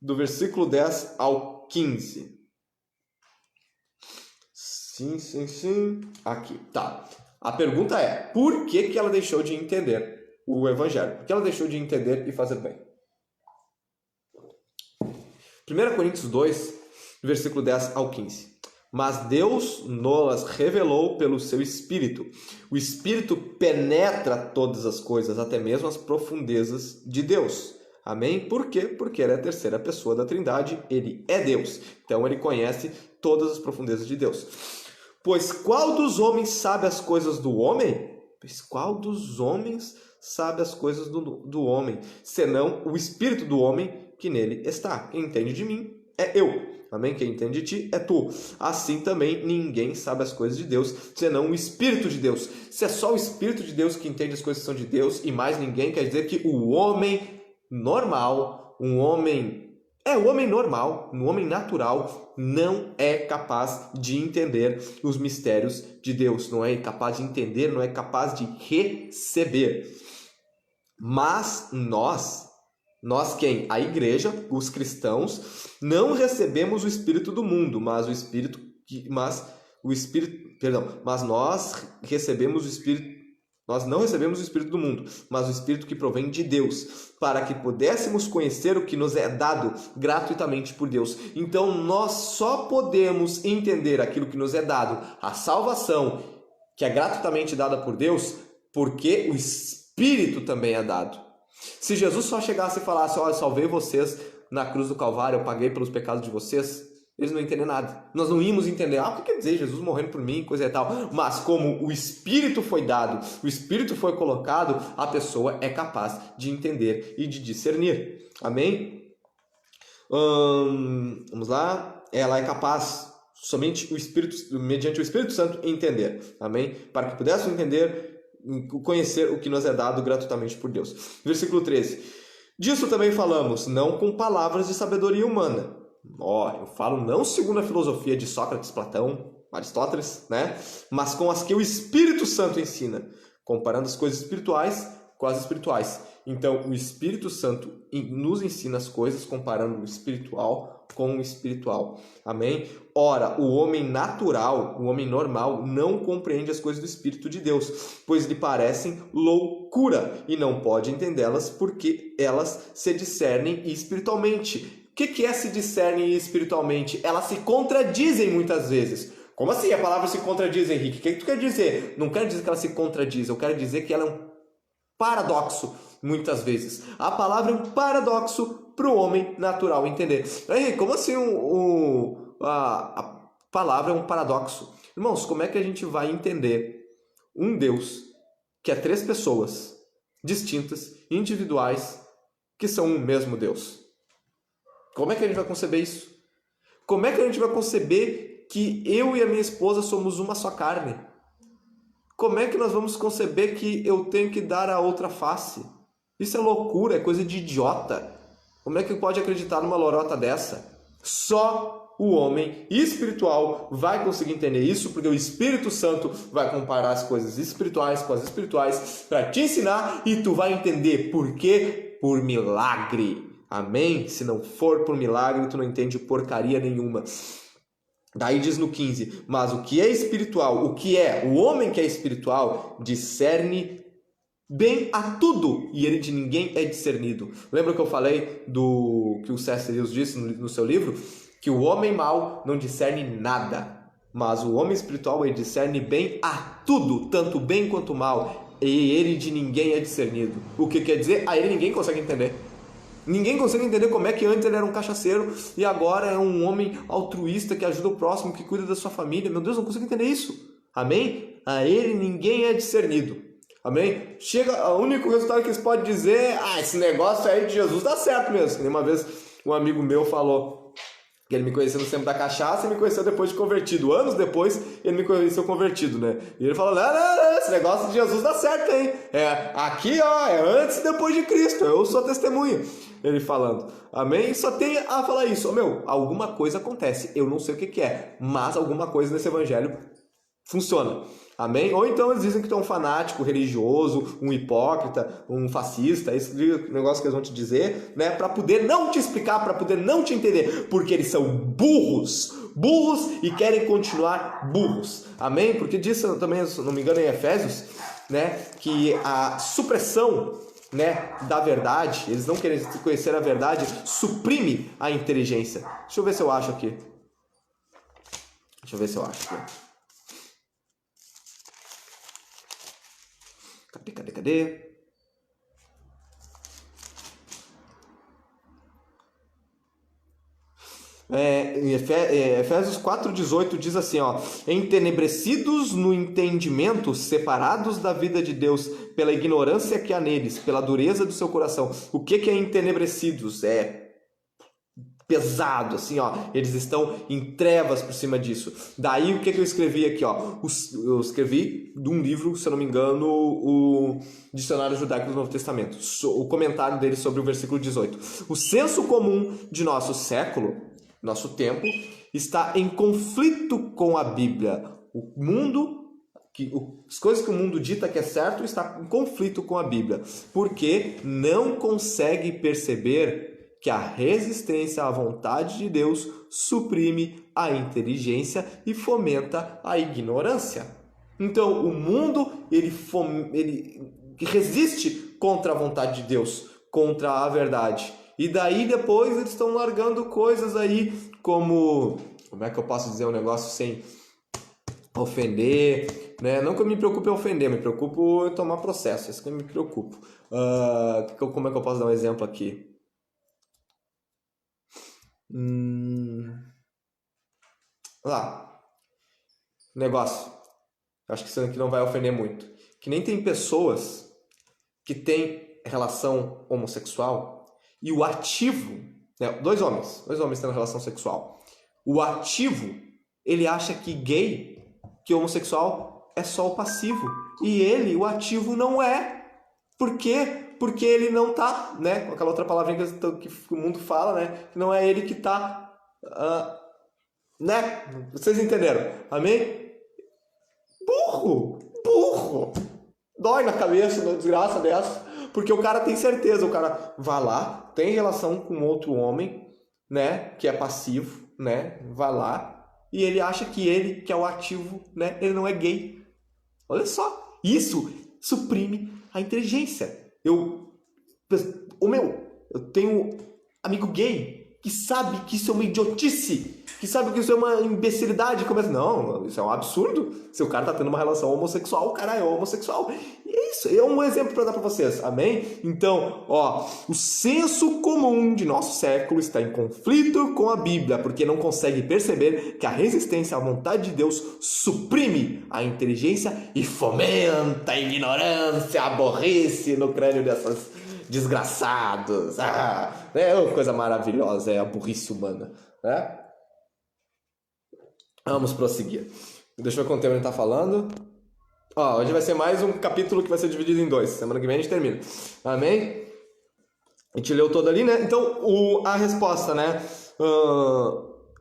Speaker 1: do versículo 10 ao 15. Sim. Aqui, tá. A pergunta é, por que ela deixou de entender o evangelho? Por que ela deixou de entender e fazer bem? 1 Coríntios 2, versículo 10 ao 15. Mas Deus nos revelou pelo seu Espírito. O Espírito penetra todas as coisas, até mesmo as profundezas de Deus. Amém? Por quê? Porque ele é a terceira pessoa da Trindade, ele é Deus. Então ele conhece todas as profundezas de Deus. Pois qual dos homens sabe as coisas do homem? Pois qual dos homens sabe as coisas do homem, senão o Espírito do homem que nele está? Quem entende de mim é eu. Amém? Quem entende de ti é tu. Assim também ninguém sabe as coisas de Deus, senão o Espírito de Deus. Se é só o Espírito de Deus que entende as coisas que são de Deus e mais ninguém, quer dizer que o homem normal, um homem normal, um homem natural, não é capaz de entender os mistérios de Deus. Não é capaz de entender, não é capaz de receber. Mas nós quem? A igreja, os cristãos, não recebemos o Espírito do mundo, mas nós recebemos o Espírito. Nós não recebemos o Espírito do mundo, mas o Espírito que provém de Deus, para que pudéssemos conhecer o que nos é dado gratuitamente por Deus. Então nós só podemos entender aquilo que nos é dado, a salvação, que é gratuitamente dada por Deus, porque o Espírito também é dado. Se Jesus só chegasse e falasse, olha, eu salvei vocês na cruz do Calvário, eu paguei pelos pecados de vocês, eles não entendem nada. Nós não íamos entender, o que quer dizer Jesus morrendo por mim, coisa e tal. Mas como o Espírito foi dado, o Espírito foi colocado, a pessoa é capaz de entender e de discernir. Amém? Vamos lá. Ela é capaz, somente o Espírito, mediante o Espírito Santo, entender. Amém? Para que pudéssemos entender, conhecer o que nos é dado gratuitamente por Deus. Versículo 13. Disso também falamos, não com palavras de sabedoria humana, eu falo não segundo a filosofia de Sócrates, Platão, Aristóteles, né? Mas com as que o Espírito Santo ensina, comparando as coisas espirituais com as espirituais. Então, o Espírito Santo nos ensina as coisas comparando o espiritual com o espiritual. Amém? Ora, o homem natural, o homem normal, não compreende as coisas do Espírito de Deus, pois lhe parecem loucura e não pode entendê-las porque elas se discernem espiritualmente. O que é se discernem espiritualmente? Elas se contradizem muitas vezes. Como assim a palavra se contradiz, Henrique? O que tu quer dizer? Não quero dizer que ela se contradiz, eu quero dizer que ela é um paradoxo, muitas vezes. A palavra é um paradoxo para o homem natural entender. Henrique, como assim a palavra é um paradoxo? Irmãos, como é que a gente vai entender um Deus que é 3 pessoas distintas, individuais, que são um mesmo Deus? Como é que a gente vai conceber isso? Como é que a gente vai conceber que eu e a minha esposa somos uma só carne? Como é que nós vamos conceber que eu tenho que dar a outra face? Isso é loucura, é coisa de idiota. Como é que pode acreditar numa lorota dessa? Só o homem espiritual vai conseguir entender isso, porque o Espírito Santo vai comparar as coisas espirituais com as espirituais para te ensinar e tu vai entender por quê? Por milagre. Amém? Se não for por milagre, tu não entende porcaria nenhuma. Daí diz no 15, mas o que é espiritual, o homem que é espiritual, discerne bem a tudo, e ele de ninguém é discernido. Lembra que eu falei do que o C.S. Lewis disse no seu livro? Que o homem mau não discerne nada, mas o homem espiritual ele discerne bem a tudo, tanto bem quanto mal, e ele de ninguém é discernido. O que quer dizer? A ele ninguém consegue entender. Ninguém consegue entender como é que antes ele era um cachaceiro e agora é um homem altruísta que ajuda o próximo, que cuida da sua família. Meu Deus, não consigo entender isso. Amém? A ele ninguém é discernido. Amém? O único resultado que eles podem dizer esse negócio aí de Jesus dá certo mesmo. Uma vez um amigo meu falou que ele me conheceu no tempo da cachaça e me conheceu depois de convertido. Anos depois, ele me conheceu convertido, né? E ele falou, não, esse negócio de Jesus dá certo, hein? Aqui, é antes e depois de Cristo. Eu sou testemunha. Ele falando, amém? Só tem a falar isso. Alguma coisa acontece. Eu não sei o que é, mas alguma coisa nesse evangelho funciona. Amém? Ou então eles dizem que tu é um fanático religioso, um hipócrita, um fascista, esse negócio que eles vão te dizer, né? Para poder não te explicar, para poder não te entender, porque eles são burros e querem continuar burros. Amém? Porque diz também, se não me engano, em Efésios, né, que a supressão, né, da verdade, eles não querem conhecer a verdade, suprime a inteligência. Deixa eu ver se eu acho aqui. Cadê? Em Efésios 4,18 diz assim, entenebrecidos no entendimento, separados da vida de Deus, pela ignorância que há neles, pela dureza do seu coração. O que é entenebrecidos? É pesado, assim, eles estão em trevas por cima disso. Daí, o que eu escrevi aqui, eu escrevi de um livro, se eu não me engano, o Dicionário Judaico do Novo Testamento, o comentário dele sobre o versículo 18. O senso comum de nosso século, nosso tempo, está em conflito com a Bíblia. As coisas que o mundo dita que é certo está em conflito com a Bíblia, porque não consegue perceber que a resistência à vontade de Deus suprime a inteligência e fomenta a ignorância. Então, o mundo ele resiste contra a vontade de Deus, contra a verdade. E daí depois eles estão largando coisas aí como é que eu posso dizer um negócio sem ofender, né? Não que eu me preocupe em ofender, me preocupo em tomar processo, isso que eu me preocupo. Como é que eu posso dar um exemplo aqui? Negócio. Acho que isso aqui não vai ofender muito. Que nem tem pessoas que têm relação homossexual e o ativo, né? Dois homens tendo relação sexual. O ativo, ele acha que que homossexual é só o passivo. E ele, o ativo, não é. Por quê? Porque ele não tá, né? Com aquela outra palavrinha que o mundo fala, né? Que não é ele que tá
Speaker 3: Né? Vocês entenderam? Amém? Burro! Dói na cabeça uma desgraça dessa, porque o cara tem certeza, o cara vai lá, tem relação com outro homem, né, que é passivo, né, vai lá, e ele acha que ele, que é o ativo, né, ele não é gay. Olha só, isso suprime a inteligência. Eu tenho amigo gay que sabe que isso é uma idiotice, que sabe que isso é uma imbecilidade. Não, isso é um absurdo. Se o cara tá tendo uma relação homossexual, o cara é homossexual. E é isso, é um exemplo para dar para vocês, amém? Então, o senso comum de nosso século está em conflito com a Bíblia, porque não consegue perceber que a resistência à vontade de Deus suprime a inteligência e fomenta a ignorância, a burrice no crânio dessas desgraçados. É uma coisa maravilhosa, é a burrice humana, né? Vamos prosseguir. Deixa eu ver quanto tempo a gente tá falando. Hoje vai ser mais um capítulo que vai ser dividido em 2. Semana que vem a gente termina. Amém? A gente leu todo ali, né? Então, a resposta, né?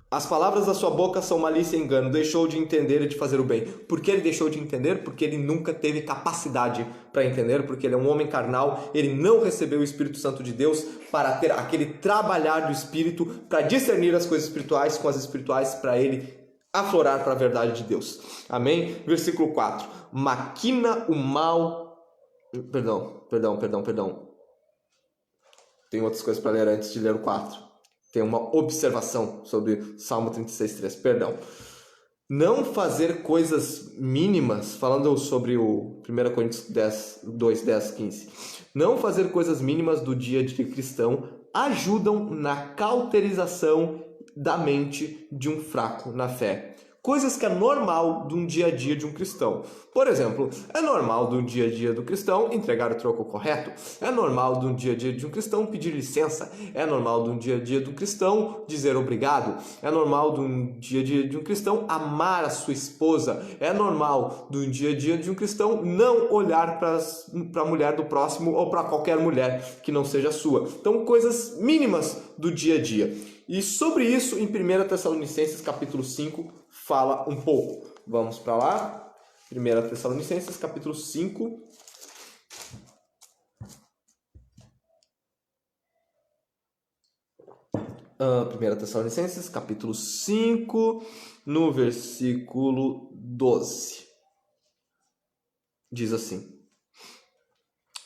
Speaker 3: As palavras da sua boca são malícia e engano. Deixou de entender e de fazer o bem. Por que ele deixou de entender? Porque ele nunca teve capacidade para entender, porque ele é um homem carnal, ele não recebeu o Espírito Santo de Deus para ter aquele trabalhar do Espírito, para discernir as coisas espirituais com as espirituais, para ele aflorar para a verdade de Deus. Amém? Versículo 4. Maquina o mal... Perdão. Tem outras coisas para ler antes de ler o 4. Tem uma observação sobre Salmo 36:3. Perdão. Não fazer coisas mínimas, falando sobre o 1 Coríntios 2, 10, 15. Não fazer coisas mínimas do dia de cristão ajudam na cauterização da mente de um fraco na fé. Coisas que é normal de um dia a dia de um cristão. Por exemplo, é normal do dia a dia do cristão entregar o troco correto. É normal do dia a dia de um cristão pedir licença. É normal do dia a dia do cristão dizer obrigado. É normal do dia a dia de um cristão amar a sua esposa. É normal do dia a dia de um cristão não olhar para a mulher do próximo ou para qualquer mulher que não seja sua. Então, coisas mínimas do dia a dia. E sobre isso, em 1 Tessalonicenses capítulo 5, fala um pouco. Vamos para lá. 1 Tessalonicenses capítulo 5. Primeira Tessalonicenses capítulo 5, no versículo 12. Diz assim: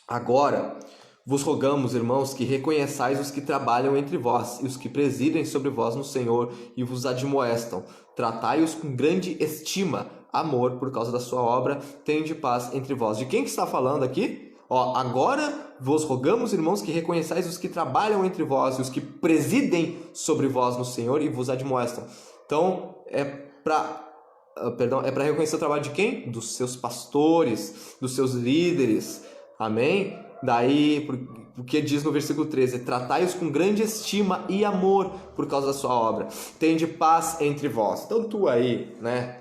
Speaker 3: Agora vos rogamos, irmãos, que reconheçais os que trabalham entre vós e os que presidem sobre vós no Senhor e vos admoestam. Tratai-os com grande estima, amor por causa da sua obra, tende paz entre vós. De quem que está falando aqui? Agora vos rogamos, irmãos, que reconheçais os que trabalham entre vós e os que presidem sobre vós no Senhor e vos admoestam. Então, é para reconhecer o trabalho de quem? Dos seus pastores, dos seus líderes. Amém? Daí, porque diz no versículo 13: tratai-os com grande estima e amor por causa da sua obra. Tende paz entre vós. Então tu aí, né?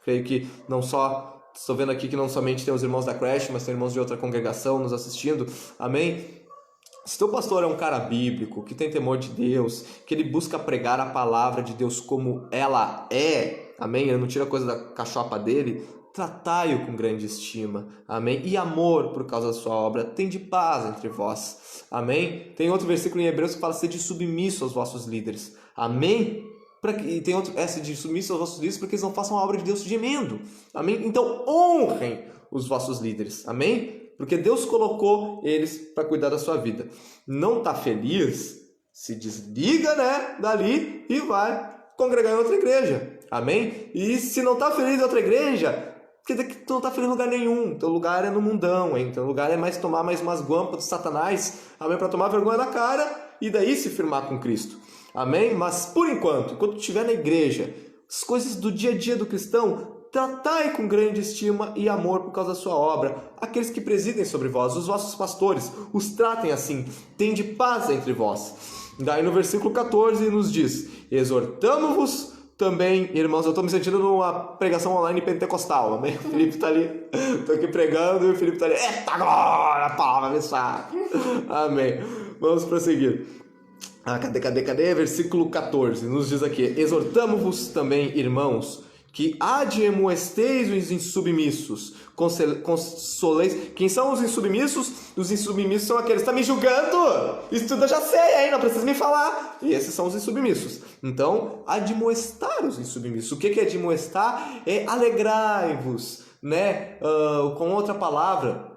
Speaker 3: Creio que não só... Estou vendo aqui que não somente tem os irmãos da creche, mas tem irmãos de outra congregação nos assistindo. Amém? Se teu pastor é um cara bíblico, que tem temor de Deus, que ele busca pregar a palavra de Deus como ela é, amém? Ele não tira coisa da cachopa dele. Tratai-o com grande estima, amém? E amor por causa da sua obra, tende paz entre vós, amém? Tem outro versículo em Hebreus que fala: sede submisso aos vossos líderes, amém? E tem outro, de submisso aos vossos líderes para que eles não façam a obra de Deus gemendo, amém? Então honrem os vossos líderes, amém? Porque Deus colocou eles para cuidar da sua vida. Não está feliz? Se desliga, né, dali e vai congregar em outra igreja, amém? E se não está feliz em outra igreja, quer dizer que tu não está feliz em lugar nenhum. Teu lugar é no mundão, hein? Teu lugar é mais tomar mais umas guampas de Satanás, amém? Para tomar vergonha na cara e daí se firmar com Cristo, amém? Mas por enquanto tu estiver na igreja, as coisas do dia a dia do cristão, tratai com grande estima e amor por causa da sua obra. Aqueles que presidem sobre vós, os vossos pastores, os tratem assim. Tende paz entre vós. Daí no versículo 14 nos diz: exortamo-vos também, irmãos. Eu estou me sentindo numa pregação online pentecostal, amém? O Felipe está ali, estou aqui pregando e o Felipe está ali: eita glória, a palavra abençoada, amém? Vamos prosseguir. Cadê? Versículo 14, nos diz aqui: exortamo-vos também, irmãos, que admoesteis os insubmissos, consoleis. Quem são os insubmissos? Os insubmissos são aqueles que estão me julgando. Isso tudo eu já sei, hein? Não precisa me falar. E esses são os insubmissos. Então, admoestar os insubmissos. O que é admoestar? É alegrai-vos, né? Com outra palavra,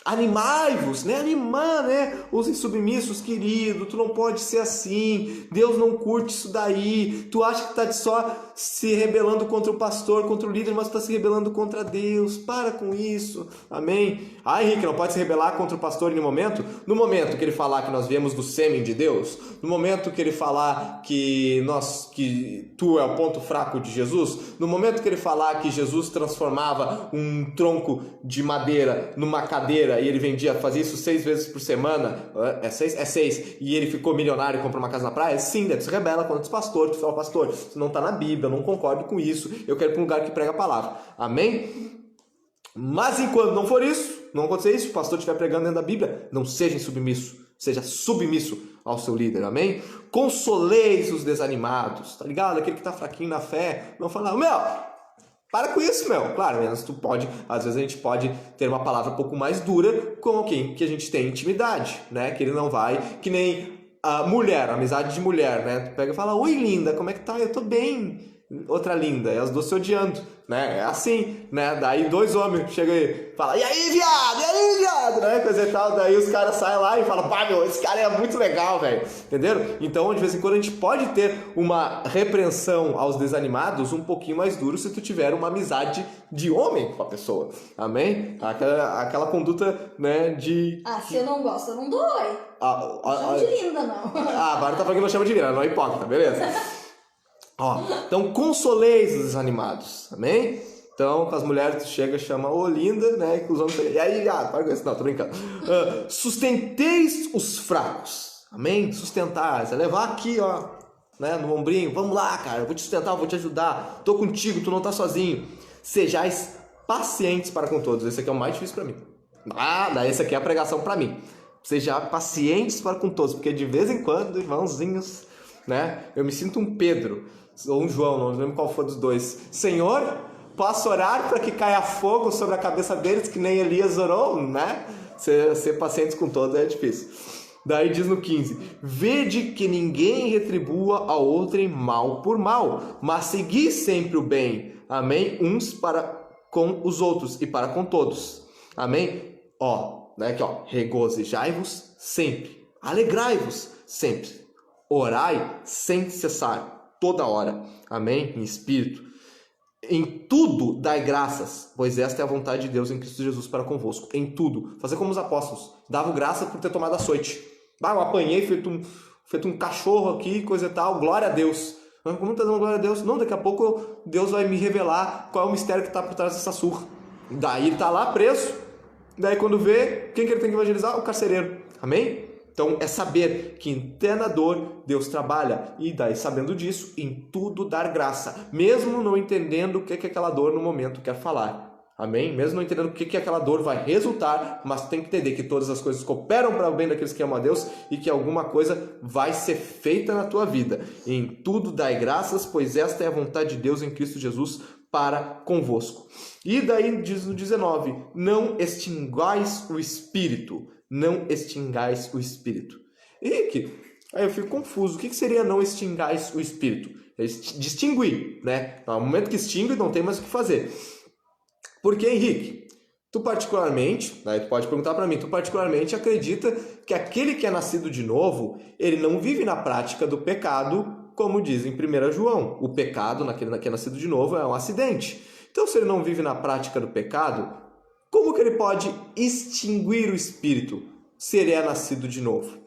Speaker 3: animai-vos, né? Animar, né? Os insubmissos, querido, tu não pode ser assim. Deus não curte isso daí. Tu acha que tá só se rebelando contra o pastor, contra o líder, mas tu tá se rebelando contra Deus. Para com isso. Amém? Ah, Henrique, não pode se rebelar contra o pastor em nenhum momento? No momento que ele falar que nós viemos do sêmen de Deus, no momento que ele falar que tu é o ponto fraco de Jesus, no momento que ele falar que Jesus transformava um tronco de madeira numa cadeira e ele fazia isso 6 vezes por semana, é 6, e ele ficou milionário e comprou uma casa na praia, sim, daí tu se rebela contra os pastores, tu fala, pastor, isso não está na Bíblia, eu não concordo com isso, eu quero ir para um lugar que prega a palavra, amém? Mas enquanto não for isso, não acontecer isso, o pastor estiver pregando dentro da Bíblia, não seja insubmisso, seja submisso ao seu líder, amém? Consoleis os desanimados, tá ligado? Aquele que tá fraquinho na fé, não fala, para com isso, claro, menos tu pode, às vezes a gente pode ter uma palavra um pouco mais dura com alguém que a gente tem intimidade, né? Que ele não vai, que nem a mulher, a amizade de mulher, né? Tu pega e fala, oi linda, como é que tá? Eu tô bem. Outra linda, e as duas se odiando, né? É assim, né? Daí 2 homens chegam e falam, e aí, viado, né? Coisa e tal, daí os caras saem lá e falam, pá, esse cara é muito legal, velho, entenderam? Então, de vez em quando a gente pode ter uma repreensão aos desanimados um pouquinho mais duro se tu tiver uma amizade de homem com a pessoa, amém? Aquela conduta, né, de...
Speaker 2: se eu não gosto, eu não dou oi. Não chama de linda, não.
Speaker 3: Agora tá falando que não chama de linda, não é hipócrita, beleza? Então consoleis os desanimados, amém? Então com as mulheres tu chega, chama ô linda, né? E com os homens, e aí, para com isso, não, tô brincando. Sustenteis os fracos, amém? Sustentar, é levar aqui, né, no ombrinho, vamos lá, cara, eu vou te sustentar, eu vou te ajudar, tô contigo, tu não tá sozinho. Sejais pacientes para com todos, esse aqui é o mais difícil para mim. Esse aqui é a pregação para mim. Seja pacientes para com todos, porque de vez em quando, irmãozinhos, né, eu me sinto um Pedro ou um João, não lembro qual foi dos dois. Senhor, posso orar para que caia fogo sobre a cabeça deles, que nem Elias orou, né? Ser pacientes com todos é difícil. Daí diz no 15: vede que ninguém retribua ao outrem mal por mal, mas segui sempre o bem, amém? Uns para com os outros e para com todos, amém? Aqui, regozijai-vos sempre, alegrai-vos sempre, orai sem cessar, toda hora, amém? Em espírito. Em tudo dai graças, pois esta é a vontade de Deus em Cristo Jesus para convosco. Em tudo. Fazer como os apóstolos. Davam graça por ter tomado açoite. Eu apanhei, feito um cachorro aqui, coisa e tal. Glória a Deus. Como está dando glória a Deus? Não, daqui a pouco Deus vai me revelar qual é o mistério que está por trás dessa surra. Daí ele está lá preso. Daí quando vê, quem que ele tem que evangelizar? O carcereiro. Amém? Então, é saber que até na dor Deus trabalha, e daí, sabendo disso, em tudo dar graça, mesmo não entendendo o que aquela dor no momento quer falar. Amém? Mesmo não entendendo o que aquela dor vai resultar, mas tem que entender que todas as coisas cooperam para o bem daqueles que amam a Deus e que alguma coisa vai ser feita na tua vida. Em tudo dai graças, pois esta é a vontade de Deus em Cristo Jesus para convosco. E daí diz no 19, não extingais o Espírito. Não extingais o Espírito. Henrique, aí eu fico confuso. O que seria não extingais o Espírito? É distinguir, né? No momento que extingue, não tem mais o que fazer. Porque, Henrique, tu particularmente, né, tu pode perguntar para mim, tu particularmente acredita que aquele que é nascido de novo, ele não vive na prática do pecado, como diz em 1 João. O pecado, naquele que é nascido de novo, é um acidente. Então, se ele não vive na prática do pecado, como que ele pode extinguir o Espírito se ele é nascido de novo?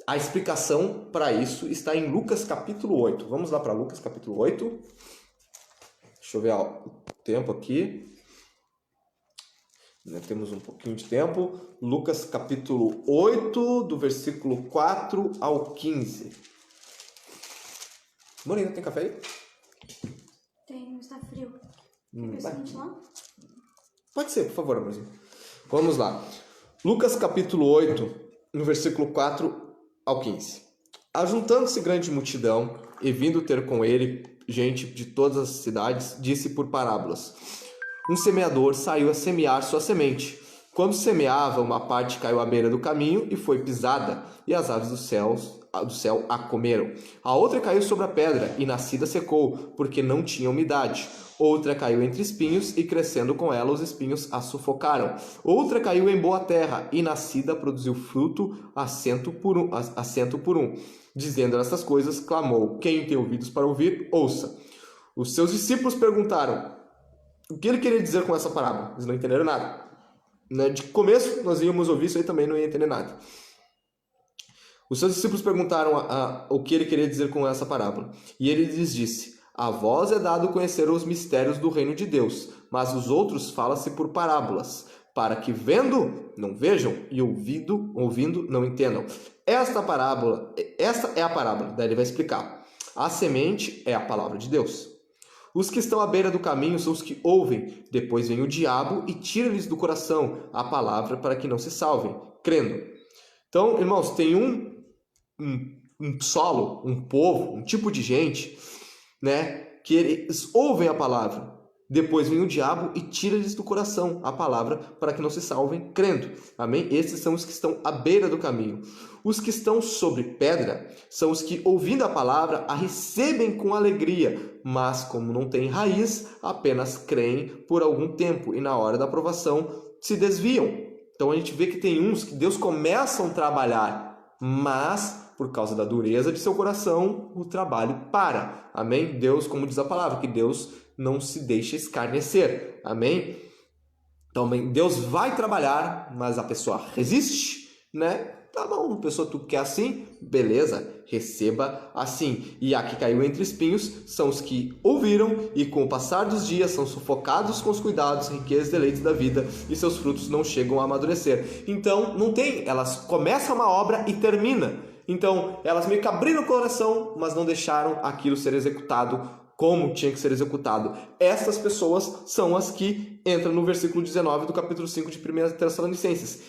Speaker 3: A explicação para isso está em Lucas capítulo 8. Vamos lá para Lucas capítulo 8. Deixa eu ver o tempo aqui. Temos um pouquinho de tempo. Lucas capítulo 8, do versículo 4 ao 15. Morena, tem café aí?
Speaker 2: Tem, mas tá frio. Quer ver lá?
Speaker 3: Pode ser, por favor, amorzinho. Vamos lá. Lucas capítulo 8, no versículo 4 ao 15. Ajuntando-se grande multidão, e vindo ter com ele gente de todas as cidades, disse por parábolas: um semeador saiu a semear sua semente. Quando semeava, uma parte caiu à beira do caminho e foi pisada, e as aves do céu a comeram. A outra caiu sobre a pedra, e nascida secou, porque não tinha umidade. Outra caiu entre espinhos, e crescendo com ela, os espinhos a sufocaram. Outra caiu em boa terra, e nascida produziu fruto a cento por um. Dizendo essas coisas, clamou: quem tem ouvidos para ouvir, ouça. Os seus discípulos perguntaram o que ele queria dizer com essa parábola. Eles não entenderam nada. De começo, nós íamos ouvir isso aí também, não ia entender nada. Os seus discípulos perguntaram o que ele queria dizer com essa parábola. E ele lhes disse: a vós é dado conhecer os mistérios do reino de Deus, mas os outros fala-se por parábolas, para que vendo, não vejam, e ouvindo, não entendam. Esta é a parábola. Daí ele vai explicar. A semente é a palavra de Deus. Os que estão à beira do caminho são os que ouvem. Depois vem o diabo e tira-lhes do coração a palavra para que não se salvem, crendo. Então, irmãos, tem um solo, um povo, um tipo de gente, né, que eles ouvem a palavra. Depois vem o diabo e tira-lhes do coração a palavra para que não se salvem, crendo. Amém? Esses são os que estão à beira do caminho. Os que estão sobre pedra são os que, ouvindo a palavra, a recebem com alegria, mas como não têm raiz, apenas creem por algum tempo e na hora da aprovação se desviam. Então a gente vê que tem uns que Deus começa a trabalhar, mas por causa da dureza de seu coração, o trabalho para. Amém? Deus, como diz a palavra, que Deus não se deixa escarnecer. Amém? Então, Deus vai trabalhar, mas a pessoa resiste, né? Tá bom, pessoa, tu quer assim? Beleza, receba assim. E a que caiu entre espinhos são os que ouviram e com o passar dos dias são sufocados com os cuidados, riquezas e deleites da vida e seus frutos não chegam a amadurecer. Então, não tem, elas começam uma obra e terminam. Então, elas meio que abriram o coração, mas não deixaram aquilo ser executado como tinha que ser executado. Essas pessoas são as que entram no versículo 19 do capítulo 5 de 1 Tessalonicenses,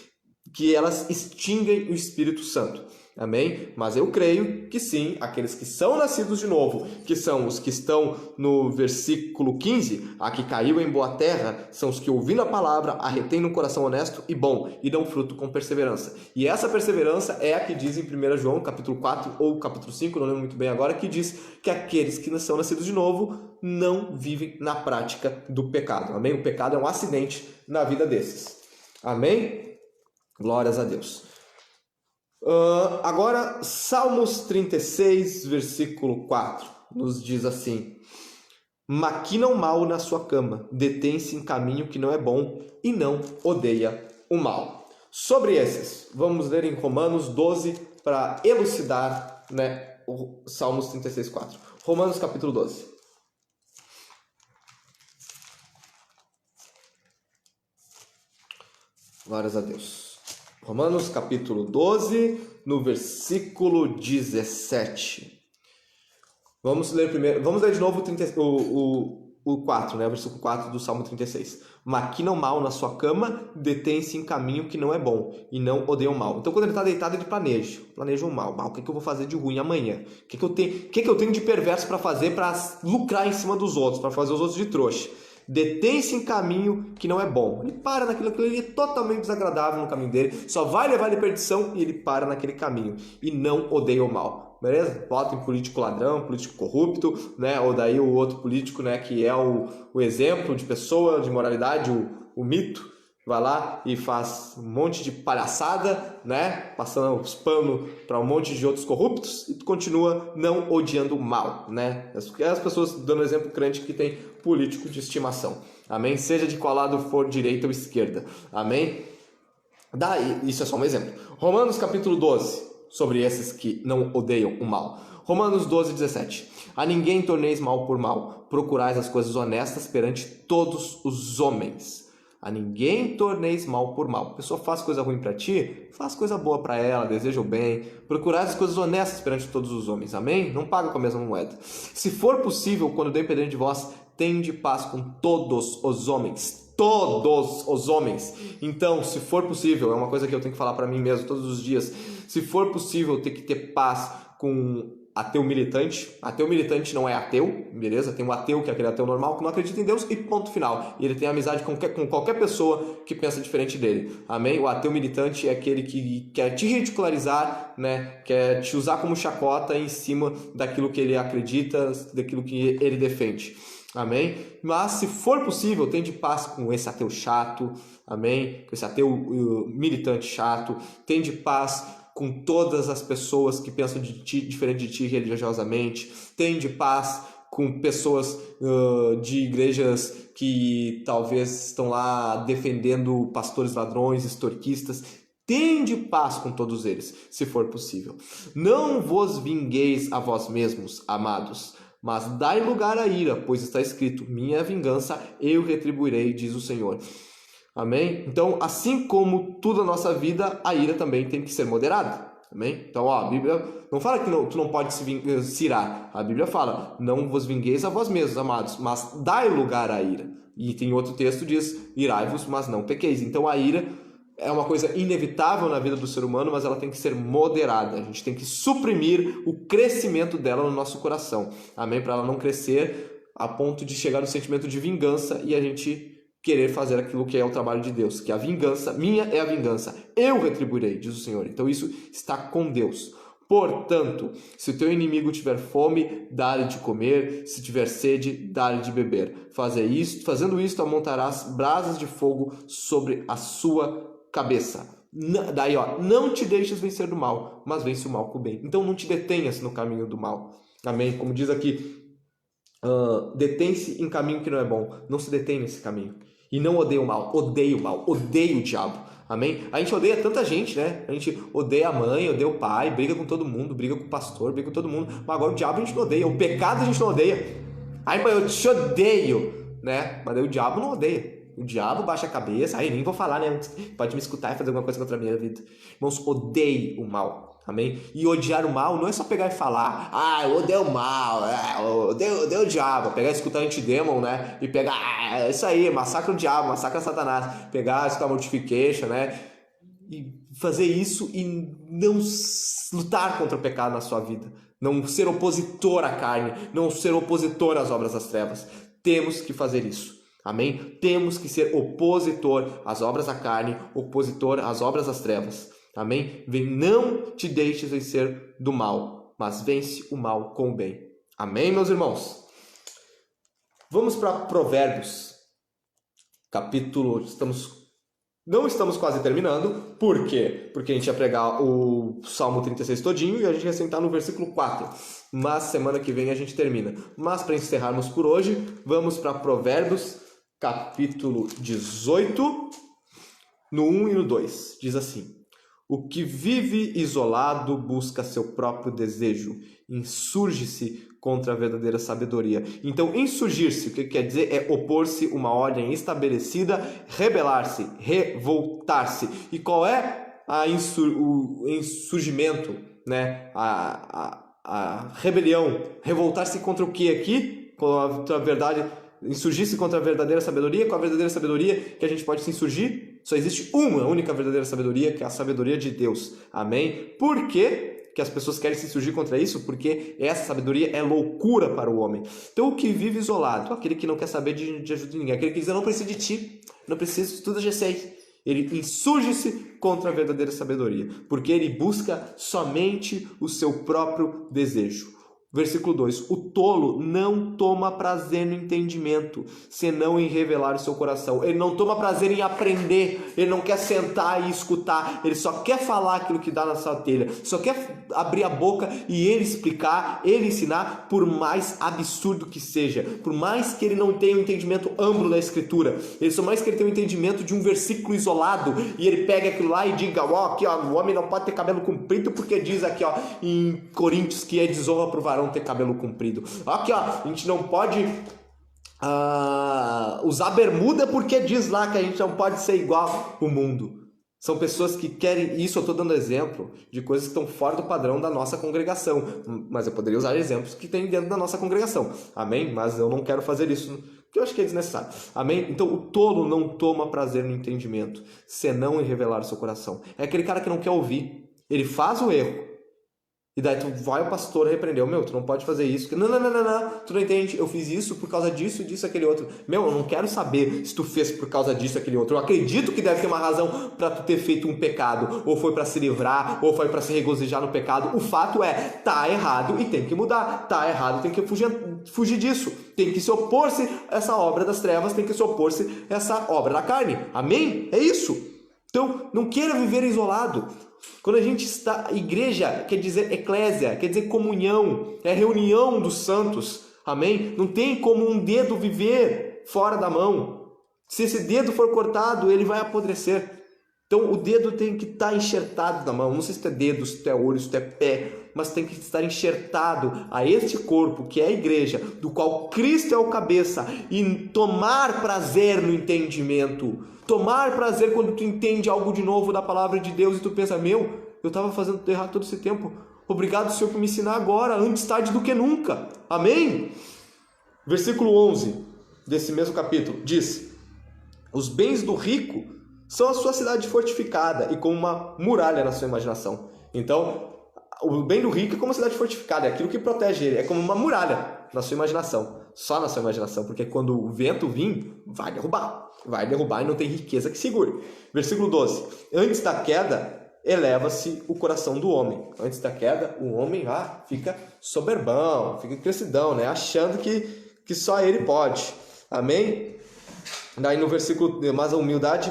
Speaker 3: que elas extinguem o Espírito Santo. Amém? Mas eu creio que sim, aqueles que são nascidos de novo, que são os que estão no versículo 15, a que caiu em boa terra, são os que ouvindo a palavra, a retêm no coração honesto e bom, e dão fruto com perseverança. E essa perseverança é a que diz em 1 João, capítulo 4 ou capítulo 5, não lembro muito bem agora, que diz que aqueles que são nascidos de novo não vivem na prática do pecado. Amém? O pecado é um acidente na vida desses. Amém? Glórias a Deus. Agora, Salmos 36, versículo 4, nos diz assim: maquina o mal na sua cama, detém-se em caminho que não é bom e não odeia o mal. Sobre esses, vamos ler em Romanos 12 para elucidar, né, o Salmos 36, 4. Romanos capítulo 12. Glórias a Deus. Romanos capítulo 12, no versículo 17. Vamos ler de novo o 4, né? O versículo 4 do Salmo 36. Maquina o mal na sua cama, detém-se em caminho que não é bom, e não odeia o mal. Então, quando ele está deitado, ele planeja o mal. O que eu vou fazer de ruim amanhã? O que eu tenho de perverso para fazer para lucrar em cima dos outros, para fazer os outros de trouxa? Detém-se em caminho que não é bom. Ele para naquilo que é totalmente desagradável no caminho dele, só vai levar ele à perdição e ele para naquele caminho e não odeia o mal. Beleza? Vota em político ladrão, político corrupto, né? Ou daí o outro político, né, que é o exemplo de pessoa, de moralidade, o mito. Vai lá e faz um monte de palhaçada, né? Passando os panos para um monte de outros corruptos e tu continua não odiando o mal, né? As pessoas dando exemplo crente que tem político de estimação. Amém? Seja de qual lado for, direita ou esquerda. Amém? Isso é só um exemplo. Romanos capítulo 12, sobre esses que não odeiam o mal. Romanos 12, 17. A ninguém torneis mal por mal, procurais as coisas honestas perante todos os homens. A ninguém torneis mal por mal. A pessoa faz coisa ruim para ti, faz coisa boa para ela, deseja o bem. Procurai as coisas honestas perante todos os homens. Amém? Não paga com a mesma moeda. Se for possível, quando depender de vós, tende paz com todos os homens. Todos os homens. Então, se for possível, é uma coisa que eu tenho que falar para mim mesmo todos os dias. Se for possível, ter que ter paz com ateu militante. Ateu militante não é ateu, beleza? Tem um ateu que é aquele ateu normal que não acredita em Deus e ponto final. E ele tem amizade com qualquer pessoa que pensa diferente dele. Amém? O ateu militante é aquele que quer te ridicularizar, né? Quer te usar como chacota em cima daquilo que ele acredita, daquilo que ele defende. Amém? Mas se for possível, tende paz com esse ateu chato. Amém? Com esse ateu militante chato. Tende paz com todas as pessoas que pensam de ti, diferente de ti religiosamente. Tende paz com pessoas de igrejas que talvez estão lá defendendo pastores ladrões, extorquistas. Tende paz com todos eles, se for possível. Não vos vingueis a vós mesmos, amados, mas dai lugar à ira, pois está escrito: minha vingança eu retribuirei, diz o Senhor. Amém? Então, assim como tudo na nossa vida, a ira também tem que ser moderada. Amém? Então, a Bíblia não fala que tu não pode se irar. A Bíblia fala: não vos vingueis a vós mesmos, amados, mas dai lugar à ira. E tem outro texto que diz: irai-vos, mas não pequeis. Então, a ira é uma coisa inevitável na vida do ser humano, mas ela tem que ser moderada. A gente tem que suprimir o crescimento dela no nosso coração. Amém? Para ela não crescer a ponto de chegar no sentimento de vingança e a gente querer fazer aquilo que é o trabalho de Deus, que a vingança, minha é a vingança, eu retribuirei, diz o Senhor. Então isso está com Deus. Portanto, se o teu inimigo tiver fome, dá-lhe de comer, se tiver sede, dá-lhe de beber. Fazendo isto, amontarás brasas de fogo sobre a sua cabeça. Daí, não te deixes vencer do mal, mas vence o mal com o bem. Então não te detenhas no caminho do mal. Amém? Como diz aqui, detém-se em caminho que não é bom. Não se detém nesse caminho. E não odeia o mal, odeia o diabo. Amém? A gente odeia tanta gente, né? A gente odeia a mãe, odeia o pai, briga com todo mundo, briga com o pastor, briga com todo mundo. Mas agora o diabo a gente não odeia, o pecado a gente não odeia. Ai, pai, eu te odeio, né? Mas aí o diabo não odeia. O diabo baixa a cabeça, aí nem vou falar, né? Pode me escutar e fazer alguma coisa contra a minha vida. Irmãos, odeie o mal. Amém? E odiar o mal não é só pegar e falar: eu odeio o mal, eu odeio o diabo. Pegar e escutar Antidemon, né? E pegar, é isso aí, massacra o diabo, massacra Satanás. Pegar, escutar Mortification, né? E fazer isso e não lutar contra o pecado na sua vida. Não ser opositor à carne, não ser opositor às obras das trevas. Temos que fazer isso. Amém? Temos que ser opositor às obras da carne, opositor às obras das trevas. Amém? Não te deixes vencer do mal, mas vence o mal com o bem. Amém, meus irmãos? Vamos para Provérbios, capítulo... Não estamos quase terminando. Por quê? Porque a gente ia pregar o Salmo 36 todinho e a gente ia sentar no versículo 4. Mas semana que vem a gente termina. Mas para encerrarmos por hoje, vamos para Provérbios, capítulo 18, no 1 e no 2. Diz assim: o que vive isolado busca seu próprio desejo, insurge-se contra a verdadeira sabedoria. Então, insurgir-se, o que quer dizer? É opor-se a uma ordem estabelecida, rebelar-se, revoltar-se. E qual é o insurgimento, né? A rebelião? Revoltar-se contra o que aqui? Contra a verdade, insurgir-se contra a verdadeira sabedoria. Com a verdadeira sabedoria que a gente pode se insurgir? Só existe uma única verdadeira sabedoria, que é a sabedoria de Deus. Amém? Por quê que as pessoas querem se insurgir contra isso? Porque essa sabedoria é loucura para o homem. Então, o que vive isolado, aquele que não quer saber de ajuda de ninguém, aquele que diz: eu não preciso de ti, não preciso, tudo eu já sei. Ele insurge-se contra a verdadeira sabedoria, porque ele busca somente o seu próprio desejo. Versículo 2: o tolo não toma prazer no entendimento, senão em revelar o seu coração. Ele não toma prazer em aprender, ele não quer sentar e escutar, ele só quer falar aquilo que dá na sua telha, só quer abrir a boca e ele explicar, ele ensinar, por mais absurdo que seja, por mais que ele não tenha um entendimento amplo da escritura, ele só mais que ele tenha um entendimento de um versículo isolado, e ele pega aquilo lá e diga: aqui ó, o homem não pode ter cabelo comprido, porque diz aqui ó, em Coríntios, que é desonra pro varão ter cabelo comprido. Aqui ó, a gente não pode usar bermuda, porque diz lá que a gente não pode ser igual o mundo. São pessoas que querem isso. Eu estou dando exemplo de coisas que estão fora do padrão da nossa congregação, mas eu poderia usar exemplos que tem dentro da nossa congregação. Amém? Mas eu não quero fazer isso, porque eu acho que é desnecessário. Amém? Então, o tolo não toma prazer no entendimento, senão em revelar o seu coração. É aquele cara que não quer ouvir. Ele faz o erro, E daí tu vai o pastor repreendeu, tu não pode fazer isso. Não, tu não entende, eu fiz isso por causa disso, disso, aquele outro. Eu não quero saber se tu fez por causa disso, aquele outro. Eu acredito que deve ter uma razão para tu ter feito um pecado. Ou foi para se livrar, ou foi para se regozijar no pecado. O fato é, tá errado e tem que mudar. Tá errado, tem que fugir disso. Tem que se opor-se a essa obra das trevas, tem que se opor-se a essa obra da carne. Amém? É isso. Então, não queira viver isolado. Quando a gente está, igreja quer dizer eclésia, quer dizer comunhão, é reunião dos santos, amém? Não tem como um dedo viver fora da mão. Se esse dedo for cortado, ele vai apodrecer. Então o dedo tem que estar enxertado na mão, não sei se tu é dedo, se tu é olho, se tu é pé, mas tem que estar enxertado a este corpo que é a igreja, do qual Cristo é o cabeça, e tomar prazer no entendimento. Tomar prazer quando tu entende algo de novo da palavra de Deus e tu pensa, eu estava fazendo tudo errado todo esse tempo. Obrigado, Senhor, por me ensinar agora, antes tarde do que nunca. Amém? Versículo 11 desse mesmo capítulo diz: os bens do rico são a sua cidade fortificada e como uma muralha na sua imaginação. Então, o bem do rico é como uma cidade fortificada, é aquilo que protege ele, é como uma muralha na sua imaginação. Só na sua imaginação, porque quando o vento vir, vai derrubar e não tem riqueza que segure. Versículo 12: antes da queda, eleva-se o coração do homem. Antes da queda, o homem fica soberbão, fica crescidão, né? Achando que só ele pode. Amém? Daí no versículo, mas a humildade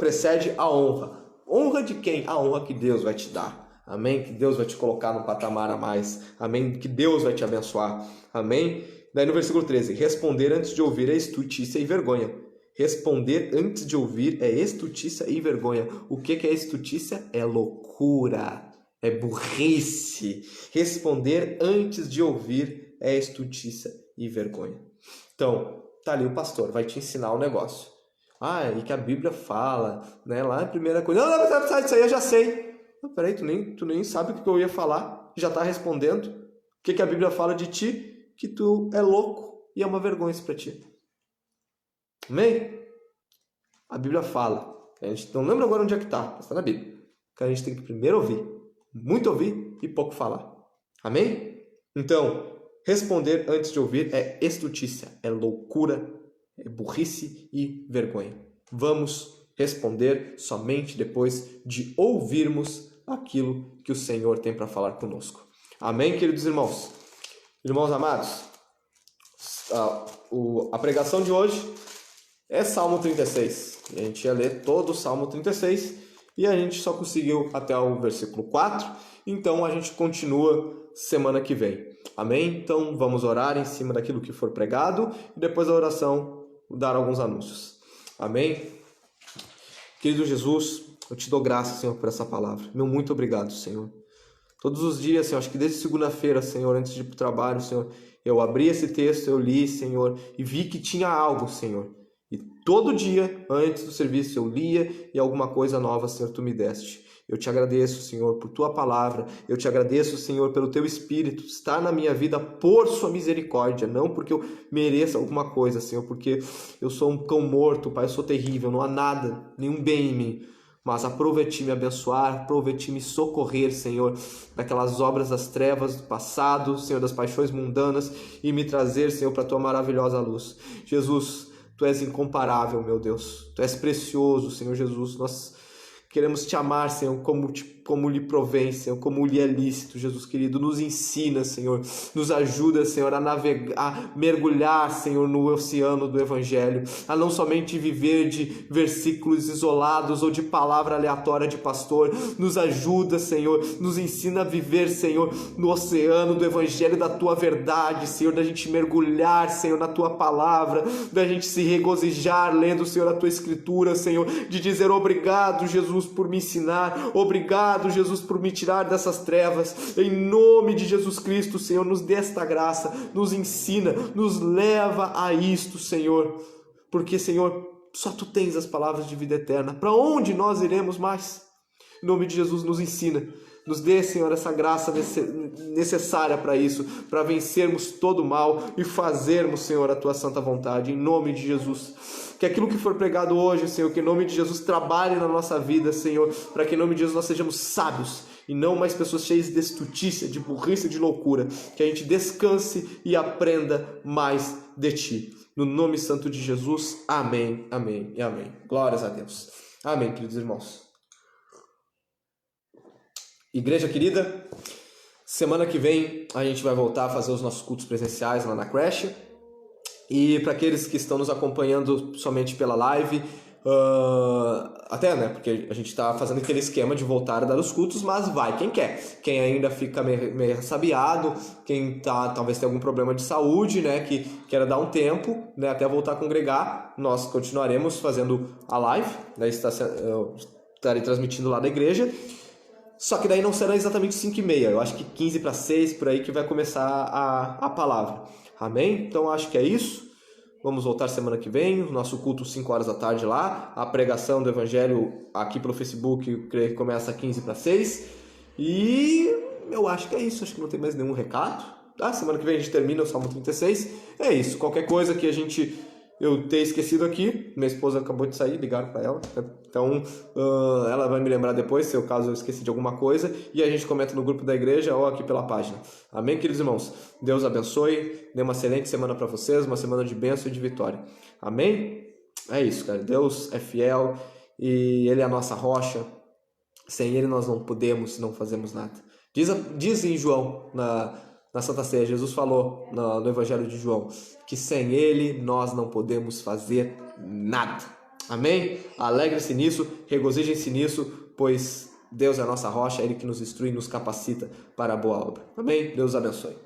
Speaker 3: precede a honra. Honra de quem? A honra que Deus vai te dar. Amém? Que Deus vai te colocar no patamar a mais. Amém? Que Deus vai te abençoar. Amém? Daí no versículo 13, responder antes de ouvir é estultícia e vergonha. Responder antes de ouvir é estultícia e vergonha. O que é estultícia? É loucura, é burrice. Responder antes de ouvir é estultícia e vergonha. Então, tá ali o pastor, vai te ensinar o negócio. E que a Bíblia fala, né? Lá a primeira coisa. Não, isso aí eu já sei. Peraí, tu nem sabe o que eu ia falar, já tá respondendo. O que a Bíblia fala de ti? Que tu é louco e é uma vergonha isso para ti. Amém? A Bíblia fala. A gente não lembra agora onde é que está, mas está na Bíblia. Que a gente tem que primeiro ouvir, muito ouvir e pouco falar. Amém? Então, responder antes de ouvir é estultícia, é loucura, é burrice e vergonha. Vamos responder somente depois de ouvirmos aquilo que o Senhor tem para falar conosco. Amém, queridos irmãos? Irmãos amados, a pregação de hoje é Salmo 36. A gente ia ler todo o Salmo 36 e a gente só conseguiu até o versículo 4. Então a gente continua semana que vem. Amém? Então vamos orar em cima daquilo que for pregado e depois da oração dar alguns anúncios. Amém? Querido Jesus, eu te dou graça, Senhor, por essa palavra. Meu muito obrigado, Senhor. Todos os dias, Senhor, acho que desde segunda-feira, Senhor, antes de ir para o trabalho, Senhor, eu abri esse texto, eu li, Senhor, e vi que tinha algo, Senhor. E todo dia, antes do serviço, eu lia e alguma coisa nova, Senhor, tu me deste. Eu te agradeço, Senhor, por tua palavra. Eu te agradeço, Senhor, pelo teu Espírito estar na minha vida por sua misericórdia. Não porque eu mereça alguma coisa, Senhor, porque eu sou um cão morto, Pai, eu sou terrível, não há nada, nenhum bem em mim. Mas aprove-te me abençoar, aprove-te me socorrer, Senhor, daquelas obras das trevas do passado, Senhor, das paixões mundanas, e me trazer, Senhor, para a tua maravilhosa luz. Jesus, tu és incomparável, meu Deus. Tu és precioso, Senhor Jesus. Nós queremos te amar, Senhor, como lhe provém, Senhor, como lhe é lícito, Jesus querido. Nos ensina, Senhor, nos ajuda, Senhor, a navegar, a mergulhar, Senhor, no oceano do Evangelho, a não somente viver de versículos isolados ou de palavra aleatória de pastor. Nos ajuda, Senhor, nos ensina a viver, Senhor, no oceano do Evangelho, da tua verdade, Senhor, da gente mergulhar, Senhor, na tua palavra, da gente se regozijar lendo, Senhor, a tua Escritura, Senhor, de dizer obrigado, Jesus, por me ensinar, obrigado, Jesus, por me tirar dessas trevas, em nome de Jesus Cristo, Senhor, nos dê esta graça, nos ensina, nos leva a isto, Senhor, porque, Senhor, só tu tens as palavras de vida eterna, para onde nós iremos mais? Em nome de Jesus, nos ensina, nos dê, Senhor, essa graça necessária para isso, para vencermos todo o mal e fazermos, Senhor, a tua santa vontade, em nome de Jesus. Que aquilo que for pregado hoje, Senhor, que em nome de Jesus trabalhe na nossa vida, Senhor, para que em nome de Jesus nós sejamos sábios e não mais pessoas cheias de estutícia, de burrice, de loucura. Que a gente descanse e aprenda mais de Ti. No nome santo de Jesus, amém, amém e amém. Glórias a Deus. Amém, queridos irmãos. Igreja querida, semana que vem a gente vai voltar a fazer os nossos cultos presenciais lá na creche. E para aqueles que estão nos acompanhando somente pela live, até, né, porque a gente está fazendo aquele esquema de voltar a dar os cultos, mas vai quem quer. Quem ainda fica meio ressabiado, quem talvez tenha algum problema de saúde, né, que queira dar um tempo, né, até voltar a congregar, nós continuaremos fazendo a live, né, eu estarei transmitindo lá da igreja. Só que daí não será exatamente 5h30, eu acho que 5:45, por aí que vai começar a palavra. Amém? Então acho que é isso. Vamos voltar semana que vem, o nosso culto 5 horas da tarde lá, a pregação do evangelho aqui pelo Facebook, creio que começa 5:45. E eu acho que é isso, acho que não tem mais nenhum recado. Semana que vem a gente termina o Salmo 36. É isso, qualquer coisa que eu ter esquecido aqui, minha esposa acabou de sair, ligaram para ela, então ela vai me lembrar depois, se eu caso eu esqueci de alguma coisa, e a gente comenta no grupo da igreja ou aqui pela página. Amém, queridos irmãos? Deus abençoe, dê uma excelente semana para vocês, uma semana de bênção e de vitória. Amém? É isso, cara, Deus é fiel e Ele é a nossa rocha, sem Ele nós não podemos, não fazemos nada. Diz em João, na Santa Ceia, Jesus falou no Evangelho de João, que sem Ele nós não podemos fazer nada. Amém? Alegre-se nisso, regozijem-se nisso, pois Deus é a nossa rocha, é Ele que nos instrui e nos capacita para a boa obra. Amém? Deus abençoe.